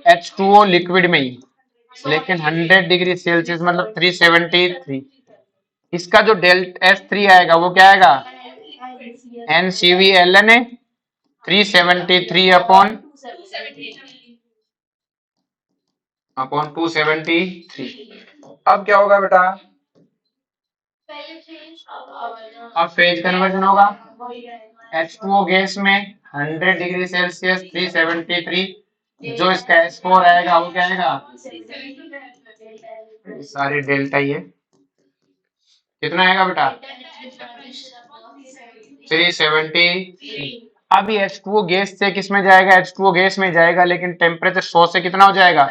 H2O लिक्विड में ही, लेकिन 100 डिग्री सेल्सियस मतलब 373। इसका जो डेल्टा S3 आएगा वो क्या आएगा? NCV Ln है 373 अपॉन 273। अब क्या होगा बेटा? अब फेज कन्वर्जन होगा, H2O गैस में 100 डिग्री सेल्सियस 373, जो इसका S4 आएगा वो क्या आएगा? सारे डेल्टा ही है, कितना आएगा बेटा? 373। अब ये H2O गैस से किस में जाएगा? H2O गैस में जाएगा, लेकिन टेम्परेचर 100 से कितना हो जाएगा?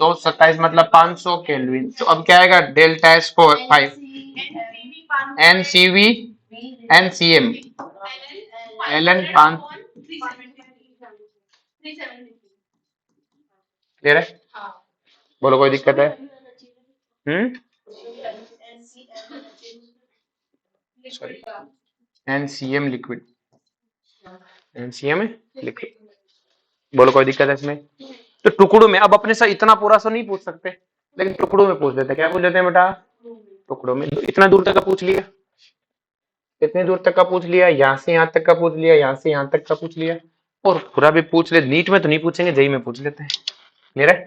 227 मतलब 500 केल्विन। तो अब क्या आएगा? Delta S4 5 NCV NCM Ln 5। Clear है? बोलो कोई दिक्कत है? सॉरी, NCM लिक्विड, NCM है लिक्विड। बोलो कोई दिक्कत है इसमें? तो टुकड़ों में, अब अपने से इतना पूरा सा नहीं पूछ सकते, लेकिन टुकड़ों में पूछ लेते हैं। क्या पूछ लेते हैं बेटा? टुकड़ों में। इतना दूर तक का पूछ लिया, इतने दूर तक का पूछ लिया, यहाँ से यहाँ तक का पूछ लिया, यहाँ से यहाँ तक का पूछ लिया, और पूरा भी पूछ ले। नीट में तो नहीं पूछेंगे, जेई में पूछ लेते हैं। क्लियर है?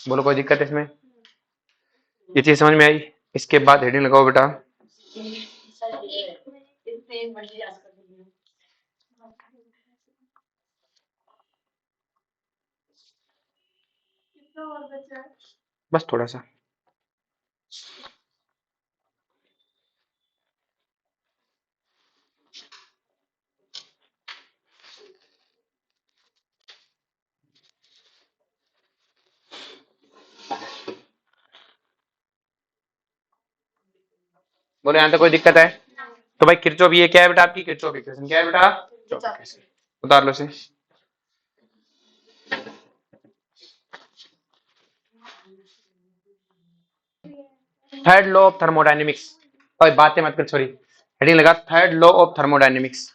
बोलो कोई दिक्कत है इसमें? ये चीज समझ में आई? इसके बाद हेडिंग लगाओ बेटा, बस थोड़ा सा। बोलो यहाँ तक कोई दिक्कत है? तो भाई किरचॉफ, ये क्या है बेटा? आपकी किरचॉफ इक्वेशन क्या है बेटा? उतार लो से। Third law of thermodynamics. और बातें मत कर, सॉरी, हेडिंग लगा third law of thermodynamics.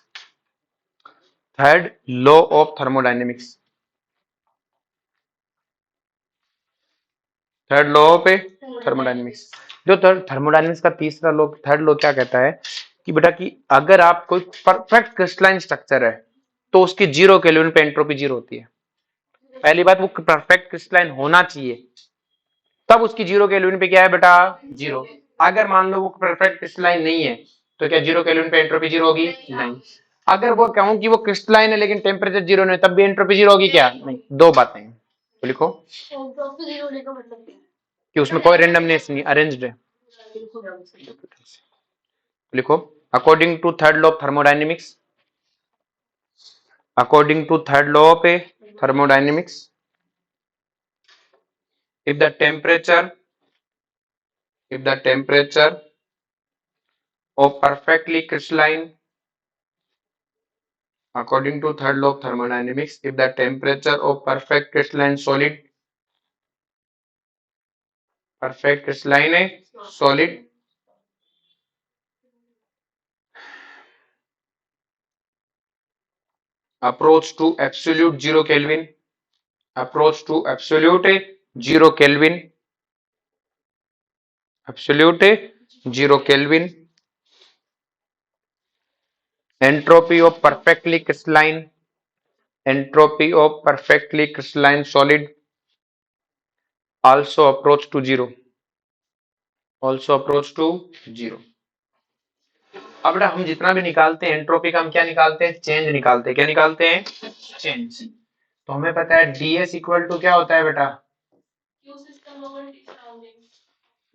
Third law of thermodynamics, third law of thermodynamics. जो थर्मोडायनेमिक्स का तीसरा लॉ, थर्ड लॉ क्या कहता है कि बेटा कि अगर आप कोई परफेक्ट क्रिस्टलाइन स्ट्रक्चर है तो उसकी 0 केल्विन पे एंट्रोपी 0 होती है। पहली बात, वो परफेक्ट क्रिस्टलाइन होना चाहिए, तब उसकी 0 केल्विन पे क्या है बेटा? 0। अगर मान लो वो परफेक्ट क्रिस्टलाइन नहीं है, तो क्या 0 केल्विन पे एंट्रोपी 0 होगी? नहीं। अगर वो कहूं कि वो क्रिस्टलाइन है लेकिन टेम्परेचर 0 नहीं, तब भी एंट्रोपी 0 होगी क्या? नहीं। दो बातें हैं, तो लिखो कि उसमें कोई रेंडमनेस नहीं, अरेंज्ड है। लिखो, according to third law of thermodynamics, according to third law of thermodynamics, if the temperature of perfectly crystalline, according to third law of thermodynamics, if the temperature of perfect crystalline solid, perfect crystalline solid approach to absolute 0 Kelvin, approach to absolute 0 Kelvin, absolute 0 Kelvin, entropy of perfectly crystalline, entropy of perfectly crystalline solid also approach to 0, also approach to 0. अब बेटा हम जितना भी निकालते हैं entropy का हम क्या निकालते हैं, चेंज निकालते हैं, क्या निकालते हैं, चेंज। तो हमें पता है ds इक्वल टू क्या होता है बेटा,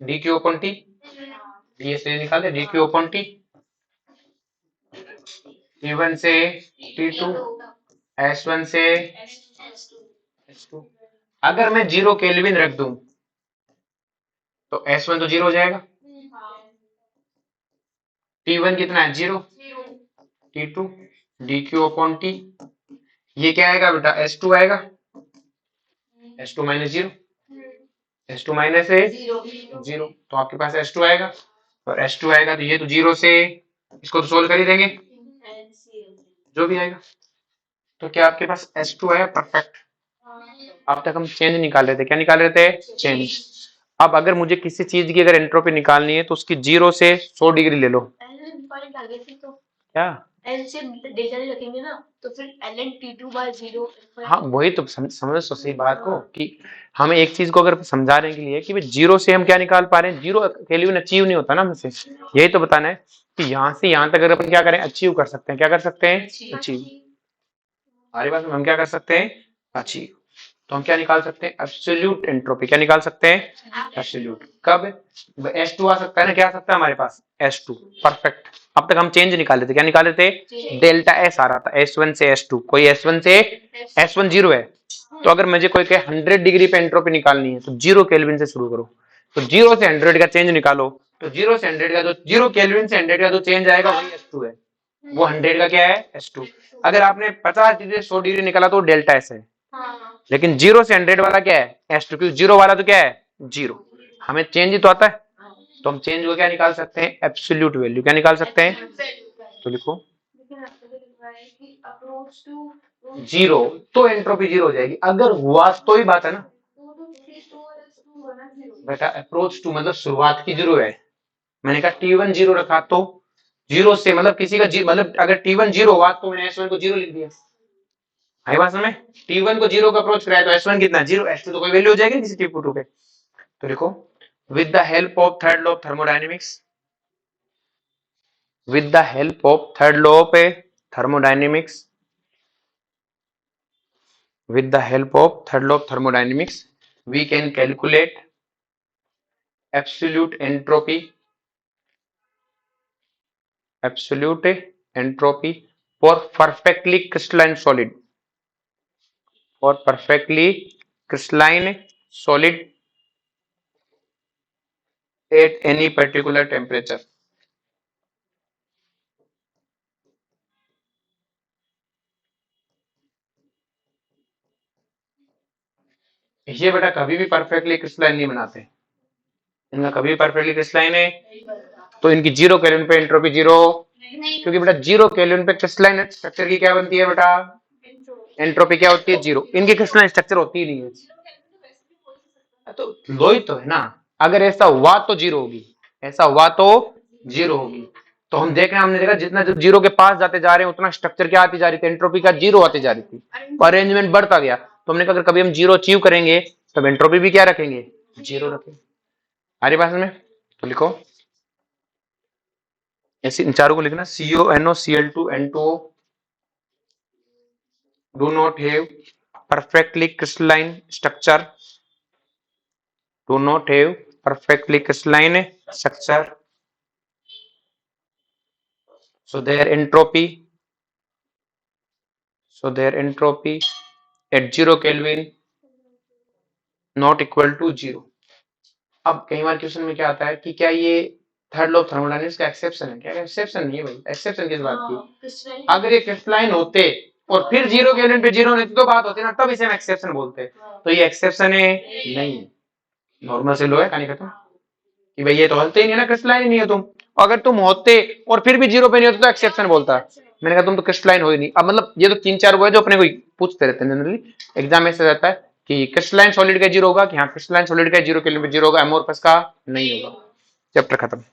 डी क्यू अपन टी, ds निकालते डी क्यू अपन टी, T1 से T2, S1 से S2। अगर मैं 0 केल्विन रख दूं तो S1 तो 0 हो जाएगा, T1 कितना है 0, T2 dq अपॉन टी, ये क्या आएगा बेटा S2 आएगा, S2 माइनस 0, S2 माइनस है 0, तो आपके पास S2 आएगा, और S2 आएगा तो ये तो 0 से इसको तो सोल्व कर ही देंगे जो भी आएगा, तो क्या आपके पास S2 आया परफेक्ट। अब तक हम चेंज निकाल रहे थे, क्या निकाल रहे थे, चेंज। अब अगर मुझे किसी चीज की अगर एंट्रोपी निकालनी है तो उसकी 0 से 100 डिग्री ले लो, क्या डेल्टा रखेंगे ना तो फिर ln T2 बाय 0। हाँ वही तो समझो सही बात को कि हमें एक चीज को अगर समझाने के लिए कि 0 से हम क्या निकाल पा रहे हैं, 0 केल्विन अचीव नहीं होता ना हमसे, यही तो बताना है कि यहाँ से यहाँ तक अगर अपन क्या करें, अचीव कर सकते हैं, क्या कर सकते हैं, अचीव। हमारे पास हम क्या कर सकते हैं, अचीव। तो हम क्या निकाल सकते हैं, एब्सोल्यूट एंट्रोपी, क्या निकाल सकते हैं, एब्सोल्यूट। कब S2 आ सकता है ना, क्या आ सकता है हमारे पास S2 परफेक्ट। अब तक हम चेंज निकाले थे, क्या निकाले थे, डेल्टा S आ रहा था S1 से S2, कोई S1 से S1 0 है, तो अगर मुझे कोई कहे 100 डिग्री पे एंट्रोपी निकालनी है तो 0 केल्विन से शुरू करो, तो 0 से 100 का चेंज निकालो, तो 0 से 100 का जो 0 केल्विन से 100 का जो चेंज आएगा वही S2 है, वो 100 का क्या है S2। अगर आपने 50 डिग्री 100 डिग्री निकाला तो डेल्टा S है, लेकिन 0 से 100 वाला क्या है S2, क्योंकि 0 वाला तो क्या है 0, हमें चेंज ही तो आता है, तो हम चेंज को क्या निकाल सकते हैं, एब्सोल्यूट वैल्यू, क्या निकाल सकते हैं, तो लिखो 0, तो एंट्रोपी 0 हो जाएगी, अगर हुआ तो ही बात है ना बेटा, अप्रोच टू मतलब शुरुआत की 0 है, मैंने कहा T1 0 रखा तो 0 से मतलब किसी का मतलब अगर T1 0 हुआ तो मैंने S1 को 0 लिख दिया, आई बात में T1 को 0 का अप्रोच कराया तो S1 कितना 0, S2 तो कोई वैल्यू हो जाएगी किसी T2 पे। तो लिखो with the help of third law of thermodynamics, with the help of third law of thermodynamics, with the help of third law of thermodynamics we can calculate absolute entropy, absolute entropy for perfectly crystalline solid, for perfectly crystalline solid at any particular temperature। ये बेटा कभी भी perfectly crystalline नहीं बनाते, इनका कभी perfectly crystalline है तो इनकी 0 केल्विन पे एंट्रोपी 0, क्योंकि बेटा 0 केल्विन पे क्रिस्टलाइन स्ट्रक्चर की क्या बनती है बेटा, एंट्रोपी क्या होती है 0, इनकी क्रिस्टलाइन स्ट्रक्चर होती ही नहीं है, तो लोही तो है ना, अगर ऐसा हुआ तो 0 होगी, ऐसा हुआ तो 0 होगी। तो हम देख रहे हैं, हमने देखा जितना जो 0 के पास जाते जा रहे हैं उतना स्ट्रक्चर क्या आती जा रही थी, एंट्रोपी का 0 आती जा रही थी, अरेंजमेंट बढ़ता गया, तो हमने कहा अगर कभी हम 0 अचीव करेंगे तब एंट्रोपी भी क्या रखेंगे, 0 रखेंगे। हमारी पास में तो लिखो ऐसे इन चारों को लिखना, CONO Cl2 N2O do not have perfectly crystalline structure, do not have perfectly crystalline structure, so their entropy at 0 Kelvin not equal to 0। अब कई बार क्वेश्चन में क्या आता है कि क्या ये थर्ड लॉ ऑफ थर्मोडायनेमिक्स का एक्सेप्शन है, क्या एक्सेप्शन नहीं है भाई, एक्सेप्शन किस बात की, अगर ये क्रिस्टलाइन होते और फिर 0 केल्विन पे 0 नहीं तो बात होती ना, तब इसे हम एक्सेप्शन बोलते, तो ये एक्सेप्शन है नहीं, नॉर्मल से लो है कहानी खत्म, कि भाई ये तो हलते ही नहीं है ना, क्रिस्टलाइन ही नहीं है तुम, अगर तुम होते और फिर भी 0 पे नहीं होते तो एक्सेप्शन बोलता, मैंने कहा तुम तो क्रिस्टलाइन हो ही नहीं। अब मतलब ये तो तीन चार वो है जो अपने को पूछते रहते हैं जनरली एग्जाम में, ऐसा रहता है कि क्रिस्टलाइन सॉलिड का जीरो होगा, कि हाँ क्रिस्टलाइन सॉलिड का जीरो केल्विन पे जीरो होगा, एमोरफस का नहीं होगा। चैप्टर खत्म।